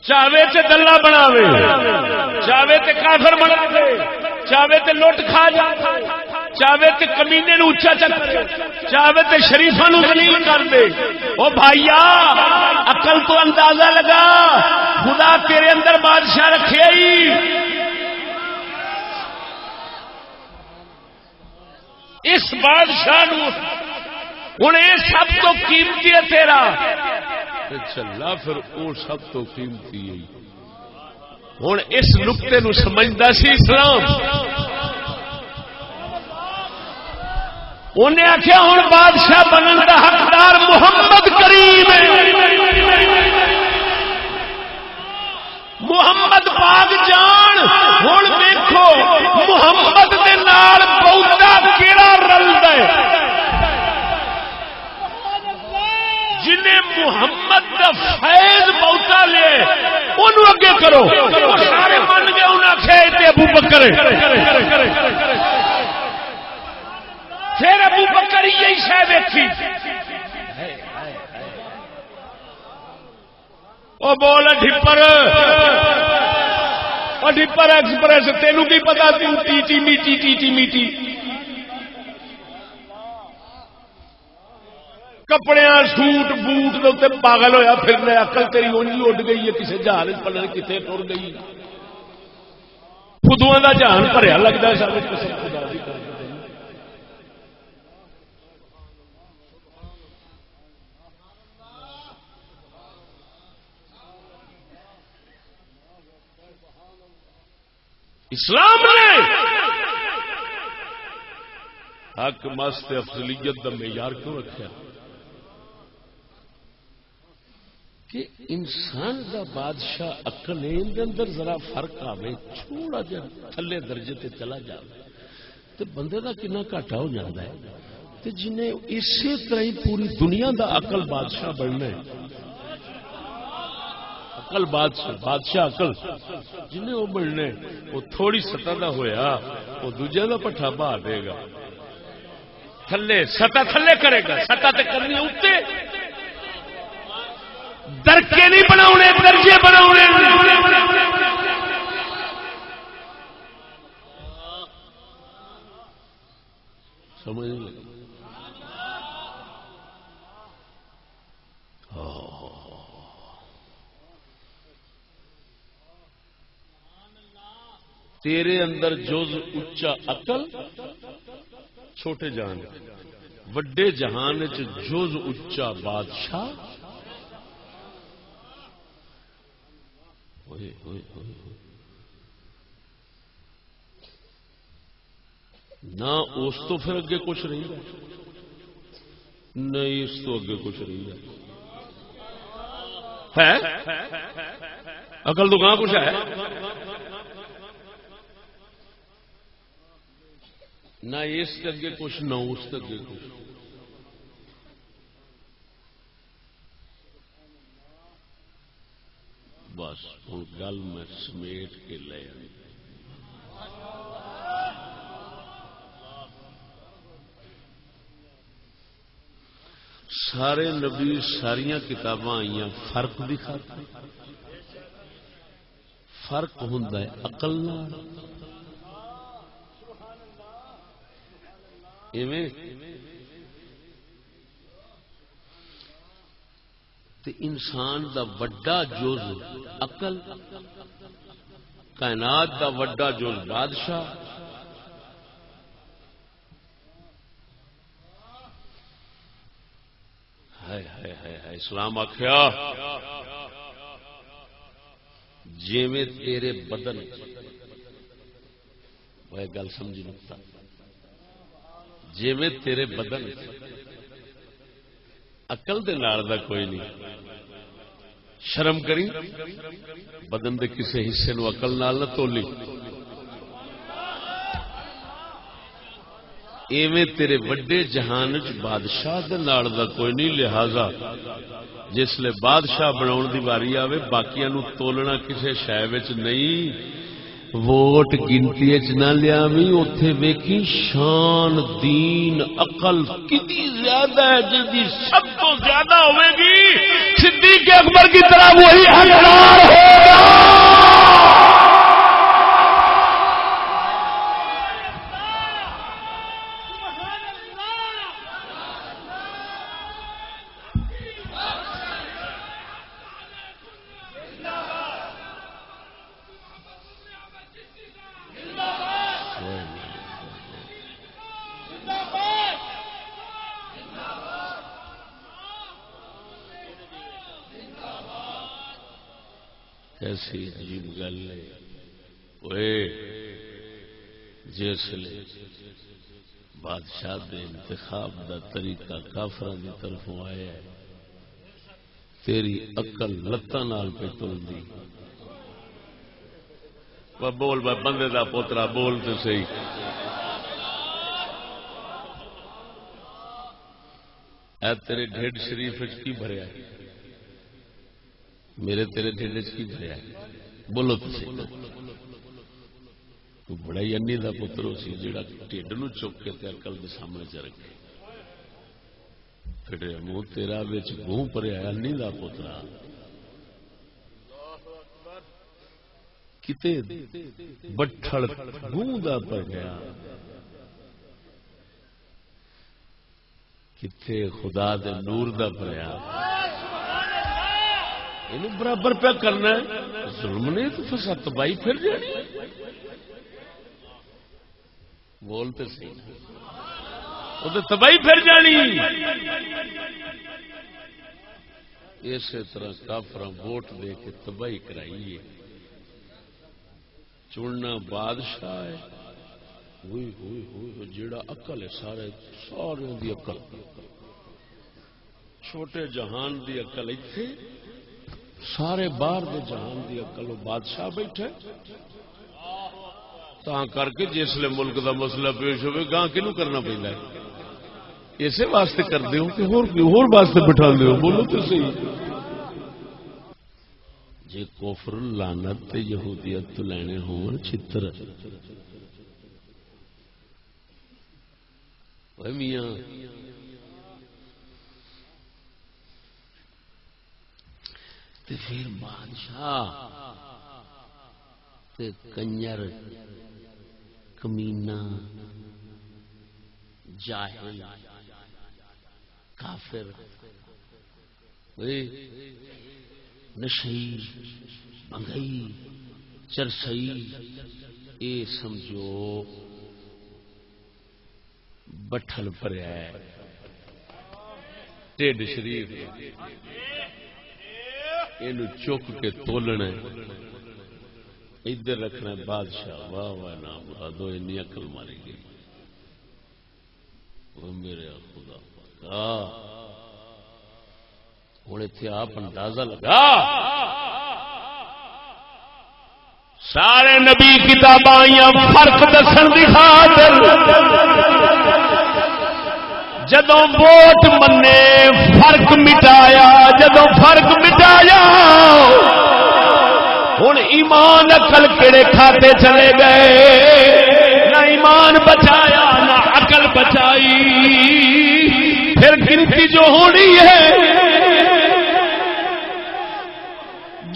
[SPEAKER 1] چاہے تے دلہ بناوے، چاہے تے کافر بناوے، چاہے تے لوٹ کھا جائے، چاہے تے کمینے نو اونچا چکے، چاہے تے شریفاں نو ذلیل کر دے۔ او بھائیا عقل تو اندازہ لگا، خدا تیرے اندر بادشاہ رکھے ہی۔ اس بادشاہ نو ہن اے سب تو قیمتی ہے تیرا، چلا پھر وہ سب تو قیمتی ہے۔ ہن اس نقطے نو سمجھدا سی اسلام، انہیں آخیا ہوں بادشاہ بنن کا حقدار محمد کریم ہے، محمد پاک جان۔ ہوں دیکھو محمد دے نال بہتا کیڑا رلدا ہے، جنہیں محمد دا فیض بہتا لے انہوں اگے کرو، سارے من گئے انہیں آخیا ابو بکر، پھر ابو بکر یہی شہ دیکھی۔ او بول ڈھپر، او ڈھپر ایکسپریس، تینوں کی پتا تھی ٹیٹی میٹی ٹیٹی میٹی کپڑے سوٹ بوٹ دے پاگل ہویا پھرنا، عقل تیری اونجی اڈ گئی ہے کسی جہاز پلن کتنے ٹر گئی، خدواں دا جہان بھریا لگتا ہے سارے قسم خدا دی کر۔ اسلام نے حق مست افضلیت کا معیار کیوں رکھا کہ انسان دا بادشاہ عقل اندر ذرا فرق آئے، تھوڑا جا تھلے درجے تے چلا جائے تو بندے دا کنا گھاٹا ہو جاتا ہے، تو جنہیں اسی طرح ہی پوری دنیا دا عقل بادشاہ بننا ہے، عقل بادشاہ عقل جنہیں وہ بننا ہے، وہ تھوڑی سطح دا ہویا وہ دوجے دا پٹھا بہا دے گا، تھلے سطح تھلے کرے گا، سطح تے کرنی اوتے، درکے نہیں بناونے درجے بناونے۔ سمجھ نہیں لگی؟ تیرے اندر جز اچا عقل چھوٹے جہان، وڈے جہان جز اچا بادشاہ، نہ اس تو پھر اگے کچھ نہیں ہے، نہیں اس تو اگے کچھ نہیں ہے، عقل تو کہاں کچھ ہے، نہ اس کے اگے کچھ نہ اس کے اگے کچھ۔ بس ہوں گل میں سمیٹ کے لے آئی۔ سارے نبی ساریاں کتاباں آئیاں فرق دکھاتا، فرق ہوندا ہے عقل نال، ایویں تے انسان دا وڈا جز عقل، کائنات دا وڈا جز بادشاہ، ہے اسلام آخیا جیویں تیرے بدن، وہ گل سمجھی نکتا، جیویں تیرے بدن عقل دے نال دا کوئی نہیں، شرم کری بدن دے کسے حصے نو عقل نال نہ تولی، ایویں تیرے وڈے جہان چ بادشاہ دے نال دا کوئی نہیں، لہذا جس لے بادشاہ بناؤن دی واری آوے باقیاں نو تولنا کسے شے وچ نہیں، ووٹ گنتی نہ لیاوی اوتھے ویکھی شان دین عقل کتنی زیادہ ہے جی سب تو زیادہ ہوے گی صدیق اکبر کی طرح وہی حقدار ہوگا. ایسی عجیب گل ہے جسلے بادشاہ دے انتخاب دا طریقہ کافراں دی طرفوں آیا ہے تیری عقل لتاں نال پہ تلدی بول بندے دا پوترا بول تے صحیح. اے تیرے ڈھڈ شریف وچ کی بھریا ہے میرے تیرے ڈھڈ وچ کی بھریا ہے بولو تو صحیح. تو بڑا ہی انی دا پتر ہو سی جڑا ڈھڈ نو چک کے تے عقل دے سامنے چ رکھے پھر منہ تیرا وچ گوں بھریا انی دا پترا کتے بٹھڑ گوں دا پر گیا کتے خدا دے نور دا بھریا انہوں برابر پہ کرنا ہے ظلم نے تو پھر تباہی پھر جانی بولتے صحیح وہ تو تباہی پھر جانی. اسی طرح کافراں ووٹ دے کے تباہی کرائیے چننا بادشاہ ہے ہوئی ہوئی ہوئی جیڑا عقل ہے سارے دی عقل چھوٹے جہان دی عقل ایتھے سارے باہر دے جہان دی عقل وہ بادشاہ بیٹھے تاں کر کے جسلے ملک دا مسئلہ پیش ہوئے گاں کنوں کرنا پہندا ہے اسے واسطے کر دیو کہ ہور واسطے بٹھا دیو بولو تو صحیح. جے کفر لعنت تے یہودیت تو لینے ہون چھتر اوے میاں تے پھر بادشاہ تے کنجر کمینہ جاہل کافر نشئی بنگئی چرسئی اے سمجھو بٹھل پریا ہے ٹیڈ شریف اینو چک کے تولنا ادھر رکھنا ہے بادشاہ واہ واہ نام مرادو اینی عقل ماری گئی وہ میرے خدا پاک ہوں اتنے آپ اندازہ لگا سارے نبی کتاباں فرق دسن دی خاطر جدوں ووٹ منے فرق مٹایا جدوں فرق مٹایا ہوں ایمان عقل کہڑے کھاتے چلے گئے نہ ایمان بچایا نہ عقل بچائی پھر گنتی جو ہونی ہے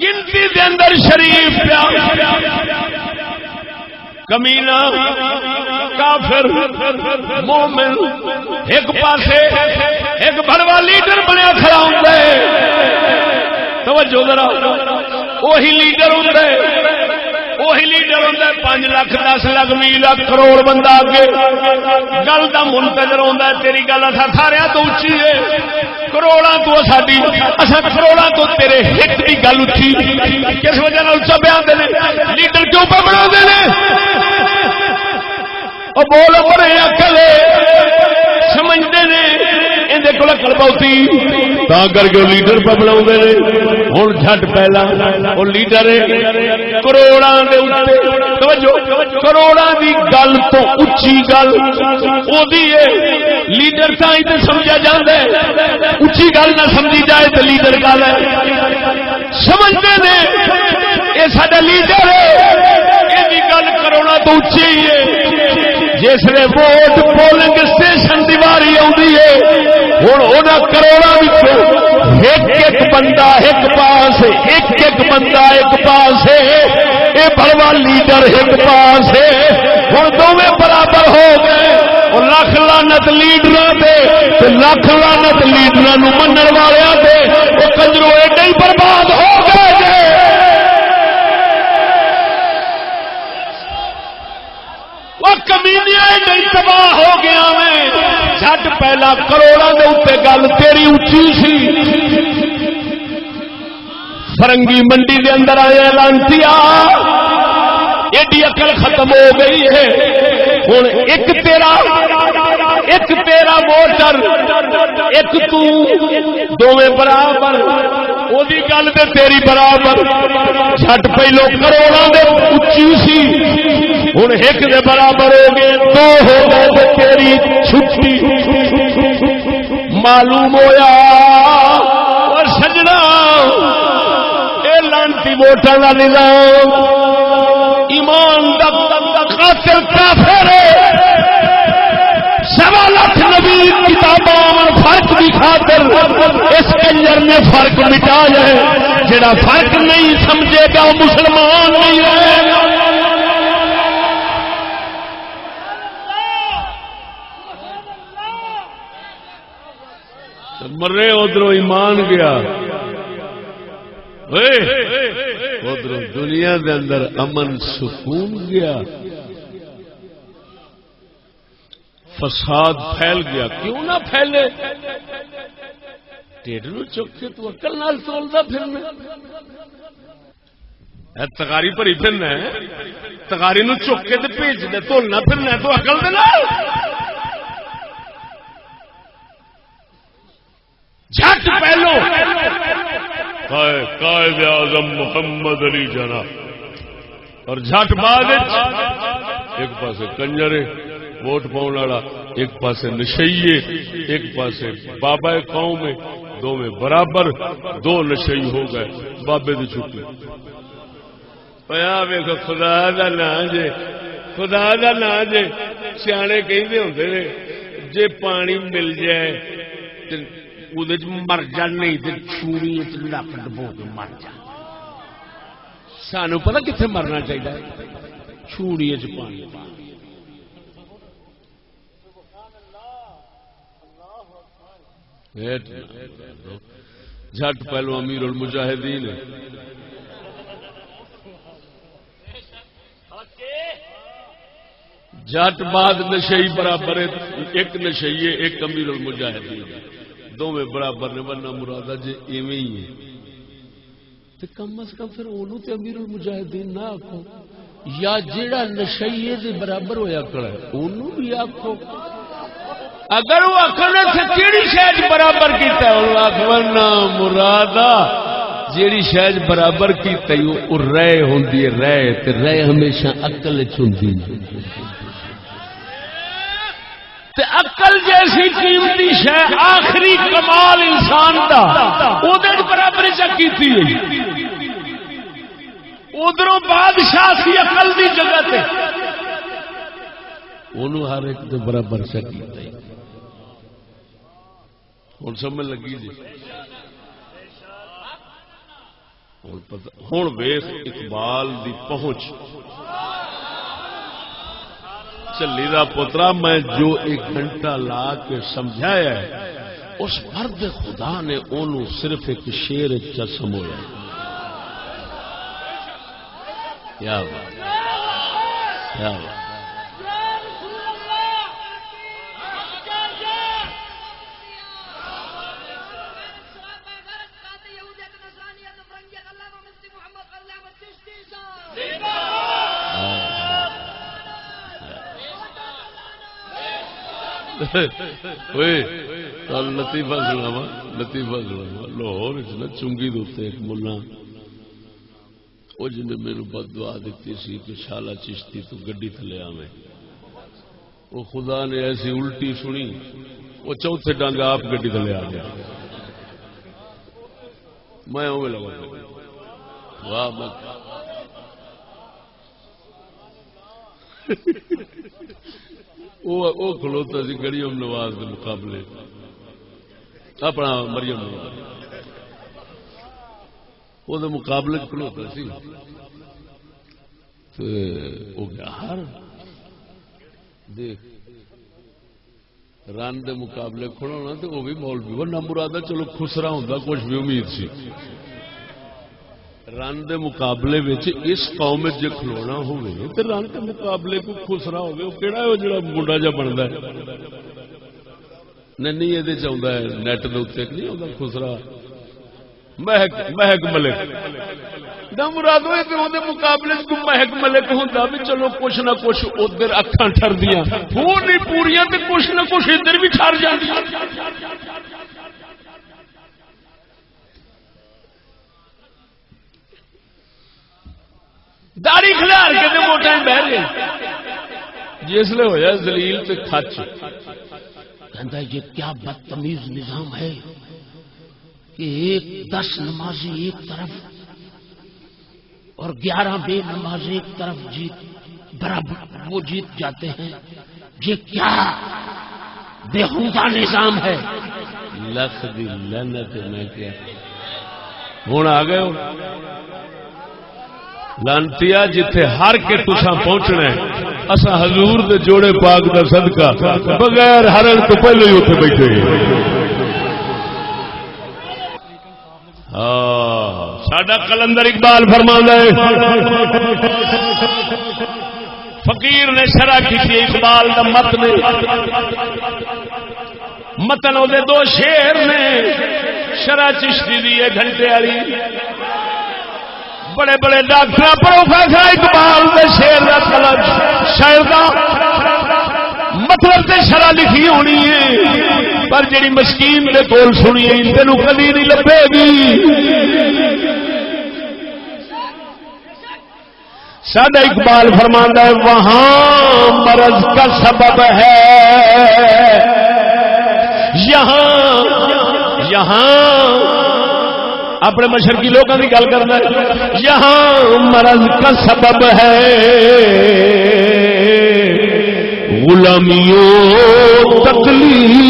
[SPEAKER 1] گنتی دے اندر شریف کمینہ کافر مومن ایک پاسے ایک بڑوا لیڈر بنیا کھڑا ہوندا ہے توجہ ذرا وہی لیڈر ہوندا ہے وہی لیڈر ہوندا ہے 5 لاکھ 10 لاکھ 20 لاکھ کروڑ بندہ اگے گل دا منتظر ہوندا ہے تیری گل اساں سارے تو اونچی ہے کروڑاں تو ساڈی اساں کروڑاں تو تیرے ہک دی گل اونچی کس وجہ نال اونچا بیان دے لیڈر کیوں پہ بنا دے او بول بڑے عقل سمجھدے نے اندے کول عقل بہتی تا کر کے لیڈر پہ بنا دے ہن جھٹ پہلا او لیڈر کروڑاں دے اوتے توجہ کروڑاں دی گل تو اونچی گل او دی ہے لیڈر تاں تے سمجھا جاندا ہے اونچی گل نہ سمجھی جائے تے لیڈر گل ہے سمجھدے نے اے ساڈا لیڈر ہے اے دی تو اچھی ہے جس نے ووٹ پولنگ اسٹیشن دی واری آتی ہے ہوں وہ کروڑوں ایک ایک بندہ ایک پاس ایک ایک بندہ ایک پاس یہ بڑوا لیڈر ایک پاس ہوں دونوں برابر ہو گئے لکھ لانت لیڈر لکھ لانت لیڈر من والے وہ کنجرو ایڈے ہی برباد ہو گئے وہ کمینیاں نہیں تباہ ہو گیا میں جھٹ پہلا کروڑوں کے اتنے گل تیری اچھی سی فرنگی منڈی کے اندر آیا لانتی ایڈی عقل ختم ہو گئی ہے ہوں ایک تیرا ووٹر ایک تو دونوں برابر وہی گل تے تیری برابر چھٹ پہلو کروڑوں دے اچھی سی ہوں ایک دے برابر ہو گئے دو ہو گئے تیری چھٹی معلوم ہویا اور سجنا اے لانتی ووٹاں دا نظام ایمان دا قاتل کافر سوا لاکھ نبی کتاباں فرق کی خاطر اس کنجر نے فرق مٹا جائے جڑا فرق نہیں سمجھے گا وہ مسلمان نہیں رہے گا مرے ادھر ایمان گیا ادھر دنیا دے اندر امن سکون گیا فساد پھیل گیا کیوں نہ پھیلے ٹیڈ نو چک کے تو عقل نال تولدا پھرنا تغاری بھری پھرنا ہے تغاری نو چک کے تے بھیج دے تولنا پھرنا تو عقل دے نال جھٹ پہلو قائد اعظم محمد علی جناح اور جھٹ بعد ایک پاسے کنجرے ووٹ پاؤن والا ایک پاسے نشئیے ایک پاسے بابا قوم ہے دو میں برابر دو نشئی ہو گئے بابے دی چھٹی ویکھو خدا دا نام جے خدا دا نام جے سیانے کہندے ہوندے نے جے پانی مل جائے تے اودے مر جان نہیں تے چھوری وچ لک ڈبو کے مر جا سانو پتہ کتنے مرنا چاہیے چھوڑی وچ پانی جھٹ پہلو امیر المجاہدین جٹ بعد نشئی برابر ایک نشئی ایک امیر المجاہدین دونوں برابر نے ورنہ مرادہ جی ایویں ہی ہے تو کم از کم پھر انہوں تے امیر المجاہدین نہ آکھو یا جیڑا نشئی دے برابر ہویا کڑا ہے انہوں بھی آکھو اگر وہ آخر سے کیڑی شاید برابر کیتا ہے اللہ ورنہ مرادہ جیڑی شاید برابر کیتا ہے وہ رائے ہوندی ہے رائے تے رائے ہمیشہ عقل وچ ہوندی ہے تے عقل جیسی قیمتی شے آخری کمال انسان دا او دے برابر چا کیتی ہے ادھروں بادشاہ سی عقل دی جگہ تے انہوں ہر ایک دے برابر چا کیتا ہے ہوں سمجھ لگی جی ہوں ویخ اقبال دی پہنچ چلی دا پترا میں جو ایک گھنٹہ لا کے سمجھایا ہے اس مرد خدا نے انہوں صرف ایک شیر چا سمویا کیا بات کیا بات لطیفہ سناوا لاہور چنگی دوتے ایک ملا وہ جن نے میرے بد دعا دیتی سی کہ شالا چشتی تو گڈی تھلے آویں وہ خدا نے ایسی الٹی سنی وہ چوتھے ڈنگ آپ گڈی تھلے آ گیا میں اوے لگا واہ وہ کھلوتا سی گڑیم نواز کے مقابلے اپنا مریم نواز وہ مقابلے کھلوتا سی ہو گیا ہر دیکھ رن دے مقابلے کھڑونا تو وہ بھی مولوی وہ نہ مراد چلو خسرا ہوں کچھ بھی امید سی رن دے مقابلے اس قوم جے کھلونا ہوئے تو رن کے مقابلے کو خسرا ہوگا وہ کہڑا ہے جڑا منڈا جا بنتا ہے نہیں یہ چاہتا ہے نیٹ دے نہیں آتا خسرا مہک ملک مراد مقابلے مہک ملک ہوں بھی چلو کچھ نہ کچھ ادھر اکھاں ٹر دیا وہ نہیں پوریا تو کچھ نہ کچھ ادھر بھی ٹر جاتی داڑھی کھلار کے موٹا بہ گئے جسے ہوا زلیل تے کچ کہتا یہ کیا بدتمیز نظام ہے کہ 10 نمازی ایک طرف اور 11 بے نماز ایک طرف برابر وہ جیت جاتے ہیں یہ کیا بےہودہ نظام ہے لکھ دی لعنت میں کیا ہوں آ گئے لانتیا جتھے ہر کے تساں پہنچنا ہے اسا حضور دے جوڑے پاک دا صدقہ بغیر ہرن تو پہلے ہی اتنے بیٹھے ساڈا کلندر اقبال فرماندا ہے فقیر نے شرح کی تھی اقبال دا متن او دے 2 شعر نے شرح چشتی دی ہے گھنٹے والی بڑے بڑے ڈاکٹر پروفیسر اقبال دے شعر دا کلام شاعر دا مطلب تے شرح لکھی ہونی ہے پر جڑی مسکین دے کول سنی ہے تینوں کبھی نہیں لبے گی سادہ اقبال فرماندا ہے وہاں مرض کا سبب ہے یہاں اپنے مشرقی لوگوں کی گل کرنا ہے یہاں مرض کا سبب ہے غلامیوں تکلیف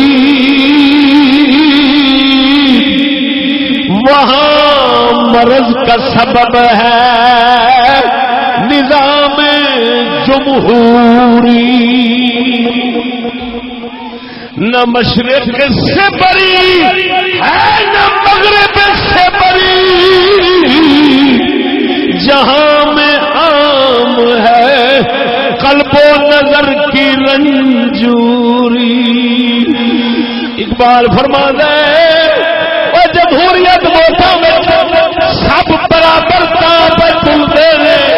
[SPEAKER 1] وہاں مرض کا سبب ہے نظام جمہوری نہ مشرق سے بری ہے نہ مغرب سے بری جہاں میں عام ہے قلب و نظر کی رنجوری اقبال فرماتا ہے وہ جمہوریت ووٹاں میں سب برابر کام تلتے ہیں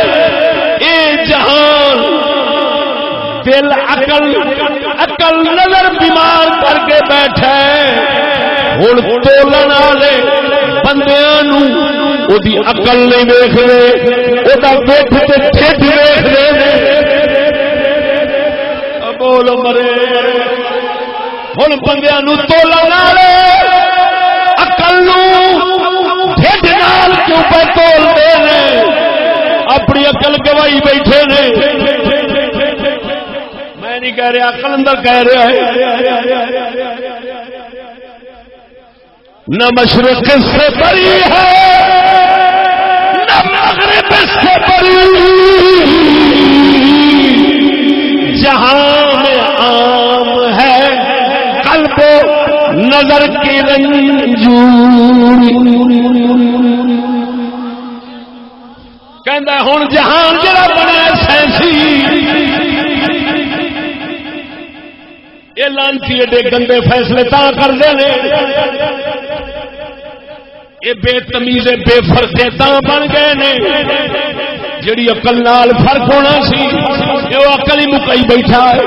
[SPEAKER 1] اے جہان دل عقل نظر بیمار کر کے بیٹھے ہوں تولن والے بندیاں نو اودی عقل نہیں ویکھ رہے اودا پیٹ تے ٹھڈ ویکھ رہے بول مرے ہوں بندیاں نو تولن والے عقل نو ٹھڈ نال کیوں پہ تولدے نے اپنی عقل گوائی بیٹھے نے نہیں کہہ رہا کلندر کہہ رہا ہے نہ مشرق سے بری ہے نہ مغرب سے بری جہاں میں عام ہے قلب و نظر کی رنجوری کہندا ہن جہان جڑا بنیا سینسی یہ لانتی ایڈے گندے فیصلے تا کرتے ہیں یہ بے تمیزے بے فرقے تا بن گئے نے جڑی عقل نال فرق ہونا سی وہ عقل ہی مکئی بیٹھا ہے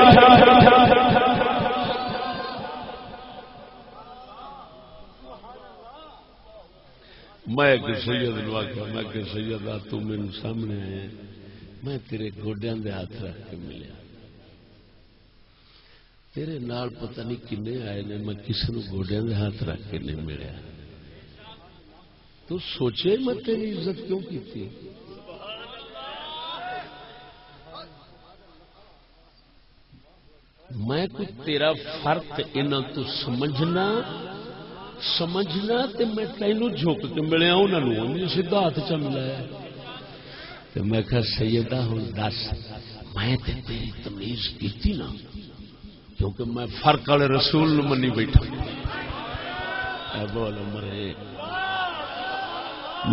[SPEAKER 1] میں کہ سید نو آخیا میں کہ سیدہ تو میرے سامنے آیا میں تیرے گوڈیاں دے ہاتھ رکھ کے ملیا تیرے نال پتہ نہیں کنے آئے نے میں کسی نو گوڈیاں دے ہاتھ رکھ کے نہیں ملیا تو سوچے میں تیری عزت کیوں کی تھی میں کوئی تیرا فرق انہاں تو سمجھنا تے میں تینوں جھک کے ملیا انہوں نے سیدھا ہاتھ چ ملایا تے میں کہا سیدہ ہوں دس میں تے تیری تمیز کیتی نا کیونکہ میں فرق والے رسول نو منی بیٹھا اے بول مرے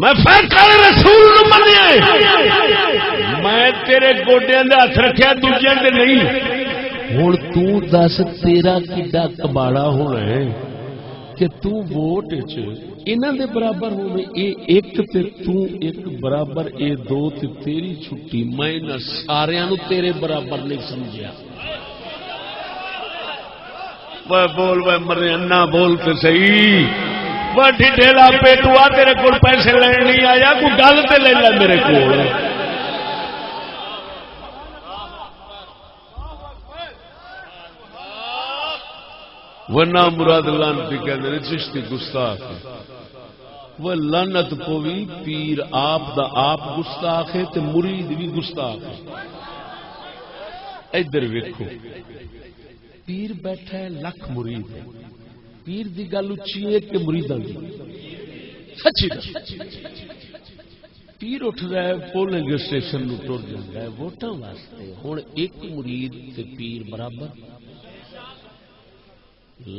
[SPEAKER 1] میں فرق والے رسول نو منیا میں تیرے گوڈیاں دے ہاتھ رکھیا دوجیاں دے نہیں ہن تو دس تیرا کڈا کباڑا ہونا ہے کہ تو ووٹ انہاں دے برابر ہونے اے ایک تے تو ایک برابر اے دو تے تیری چھٹی میں نہ ساریاں نو تیرے برابر نہیں سمجھیا وہ بول وہ مرے انا بول تے صحیح وہ ڈھیلا پیٹوا تیرے کول پیسے لین نہیں آیا کوئی گل تے لے لے میرے کول وہ نام مراد لانتی کہتے ہیں چشتی گستاخ وہ لعنت پوی پیر آپ دا آپ گستاخ ہے تے مرید بھی گستاخ ہے ادھر ویکھو پیر بیٹھا ہے لکھ مرید ہے پیر دی گل اچھی ہے کہ مریداں دی سچی پیر اٹھ رہا ہے پولنگ اسٹیشن نو ٹر جاندا ہے ووٹاں واسطے ہن ایک مرید تے پیر برابر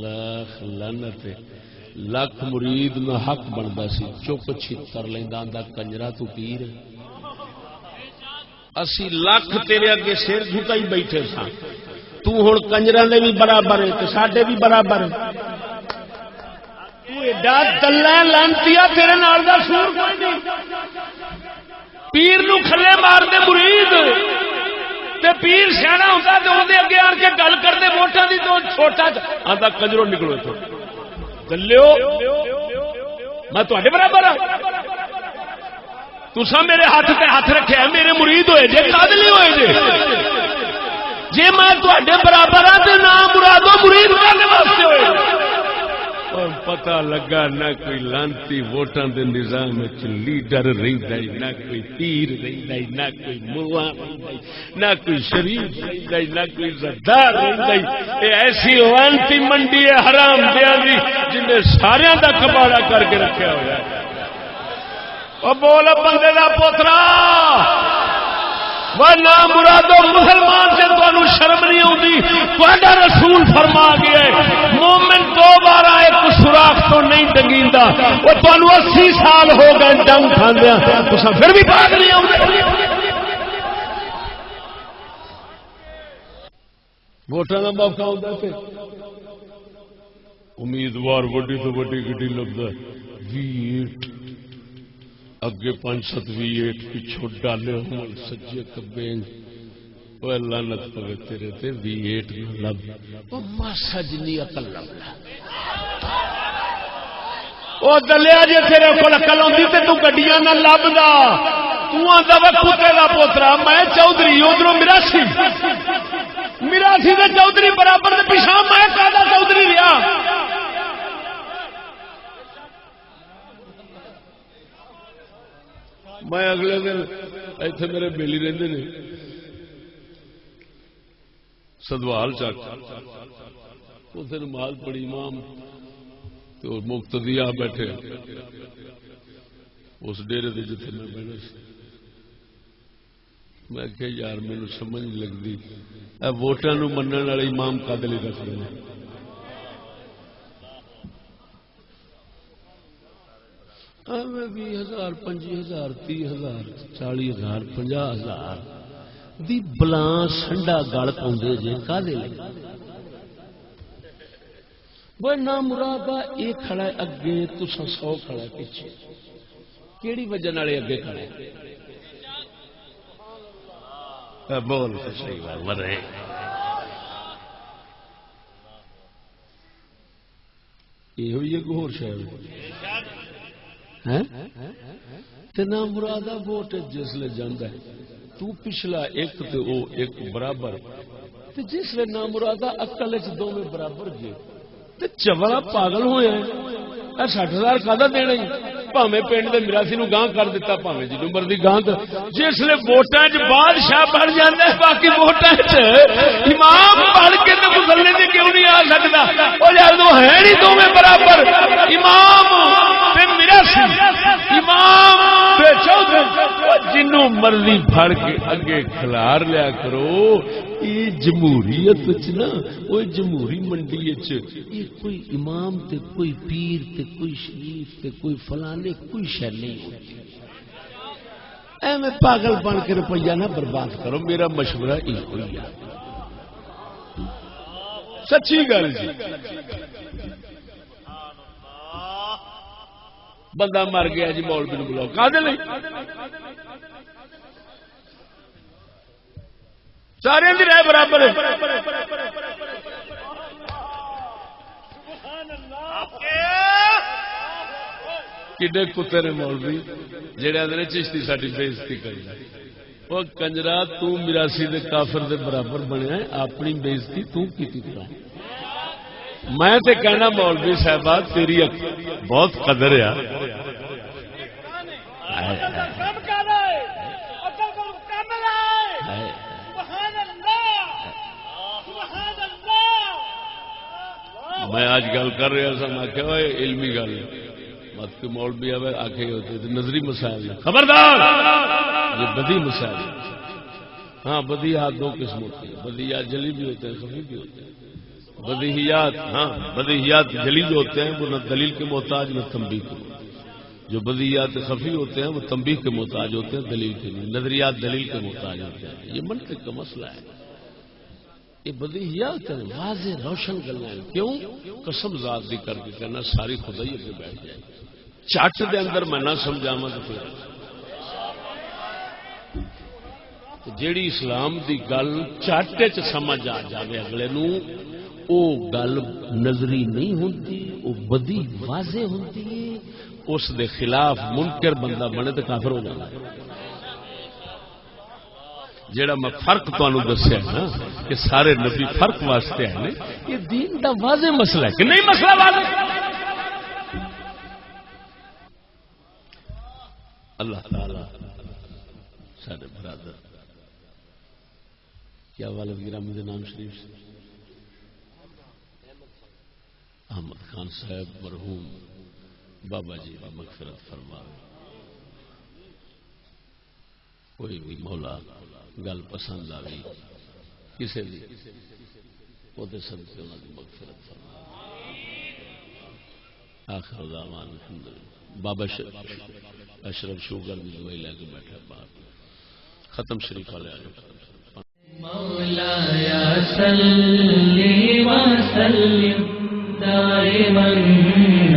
[SPEAKER 1] لاکھ لعنت لکھ مرید نہ حق بنتا سی چپ چھتر لیندا آندا کنجرا تو پیر اسی لکھ تیرے اگے سر جھکائی بیٹھے سا تو ہن کنجراں دے بھی برابر ہے تے ساڈے بھی برابر ہے تو ایڈا دلہ لعنتیا تیرے نال دا سور کوئی نہیں پیر نو کھلے مار دے مرید تے پیر سیاح ہوتا تو وہ اگے آن کے گل کرتے ووٹاں دی تو چھوٹا آتا کنجروں نکلو تو چلو میں تھوڑے برابر ہوں تسا میرے ہاتھ تے ہاتھ رکھے میرے مرید ہوئے جے قادلی ہوئے جے میں تھوڑے برابر ہوں تو نہ مرادو مرید کرنے واسطے ہوئے اور پتہ لگا نہ کوئی لانتی ووٹاں دے نظام وچ لیڈر رہندا ہے نہ کوئی پیر رہندا ہے نہ کوئی مولا رہندا ہے نہ کوئی شریف رہندا ہے نہ کوئی زردار رہندا ہے اے ایسی لانتی منڈی ہے حرام دیاں دی جن سارے دا کباڑا کر کے رکھیا ہوا ہے او بول بندے دا پوترا وہ نام مرادو مسلمان سے تانوں شرم نہیں آتی تہاڈا رسول فرما گیا ہے مومن دو بار ایک سوراخ تو نہیں ڈنگیندا وہ تانوں 80 سال ہو گئے ڈنگ کھاندیاں تساں پھر بھی بات نہیں آؤندے ووٹاں دا موقع ہوندا تے امیدوار وڈی تو وڈی گڈی لبدا ہے V8 اگے 5-7 V8 پچھو ڈالے ہوں سجے کبے وہ لعنت پوے تیرے تے V8 نہ لب وہ ماسا جنی عقل لبدا او دلیا جے تیرے کول عقل ہوندی تے تو گڈیاں نہ لبدا تو آندا وے کتے دا پوترا میں چودھری ادھروں میراسی تے چودھری برابر تے پیچھے میں کادا چودھری رہیا میں اگلے دن ایتھے میرے بیلی رہندے نے سدوال چک اتنے نماز پڑھی امام تو مقتدی آ بیٹھے اس ڈیرے دے جتنے میں بیٹھا میں کہ یار مینوں سمجھ نہیں لگتی ووٹاں نوں منن والے امام کد لئی رکھ رہے ہیں 20,000 25,000 30,000 40,000 50,000 دی بلاں سنڈا گل پاؤندے جے کادے لئی وہ نہ مراد یہ کھڑا ہے اگے تساں 100 کھڑا ہے پیچھے کیڑی وجہ نال اگے کھڑا ہے بول تے صحیح بات مرے یہ ہوئی ایک اور شے تے نہ مرادہ ووٹ جسلے جاندا ہے تو پچھلا ایک تے او ایک برابر تے جسلے نہ مرادہ عقل وچ دوویں برابر گئے تے چوڑا پاگل ہویا ہے 60,000 کدا دینا ہی پاویں پنڈ دے میراسی نو گاں کر دیتا پاویں جنوں مرضی گاں جس لے ووٹاں چ بادشاہ بن جاندا ہے باقی ووٹاں چ امام بن کے تے مسلے تے کیوں نہیں آ سکدا او یار وہ ہے نہیں دوویں برابر امام تے میراسی امام تے چوتھے جنوں مرضی پھڑ کے اگے کھلار لیا کرو یہ جمہوریت نا وہ جمہوری منڈی یہ کوئی امام تے کوئی پیر تے کوئی شریف تے کوئی فلانے کوئی شے نہیں ہوتی ایویں پاگل بن کے روپیہ نہ برباد کرو میرا مشورہ یہ ہے سچی گل جی بندہ مر گیا جی مولوی نو بلاؤ کہاں نہیں سارے دی رائے برابر کڈے کتے نے مولوی جہے آدھے چشتی ساری بےزتی کری وہ کنجرا تو میراسی دے کافر دے برابر بنیا اپنی بےزتی تو کی میں تے کہنا مولوی صاحبہ تیری بہت قدر ہے میں آج گل کر رہا سا میں کہ علمی گل مت مولوی آخے ہوتے نظری مسائل خبردار یہ بدی مسائل ہاں بدیہات دو قسم ہوتی ہیں بدیہات جلی بھی ہوتے ہیں خفی بھی ہوتے ہیں بدیہیات ہاں بدیہیات جلی جو ہوتے ہیں وہ نہ دلیل کے محتاج نہ تنبیہ کے جو بدیہیات خفی ہوتے ہیں وہ تنبیہ کے محتاج ہوتے ہیں دلیل کے نہیں نظریات دلیل کے محتاج ہوتے ہیں یہ منطق کا مسئلہ ہے یہ بدیہیات ہیں واضح روشن گلیں کیوں قسم ذات دی کر کے کہنا ساری خدائی اگے بیٹھ جائے چٹ دے اندر میں نہ سمجھاواں تو پھر جیڑی اسلام دی گل چٹ چ سمجھ آ جائے اگلے نو او گل نظری نہیں ہوتی او بدی واضح ہوتی ہے اس دے خلاف منکر بندہ بنے تو کافر ہو جاتا ہے جیڑا میں فرق تانوں دسیا نا کہ سارے نبی فرق واسطے ہیں یہ دین دا واضح مسئلہ ہے کہ نہیں مسئلہ واضح اللہ تعالی سارے برادر کیا والد گرامی دے نام شریف سے احمد خان صاحب مرحوم بابا جی کا مغفرت فرما کوئی بھی مولا گل پسند آ گئی کسی بھی وہ صدقے انہوں کی مغفرت فرما آخر دعوان الحمدللہ بابا اشرف شوگر بھی دوائی لے کے بیٹھا باہر ختم شریف والے آ
[SPEAKER 2] مولایا صلی وسلم دائما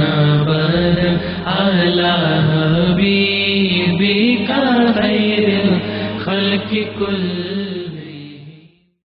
[SPEAKER 2] ابدا علی حبیبک خیر الخلق کل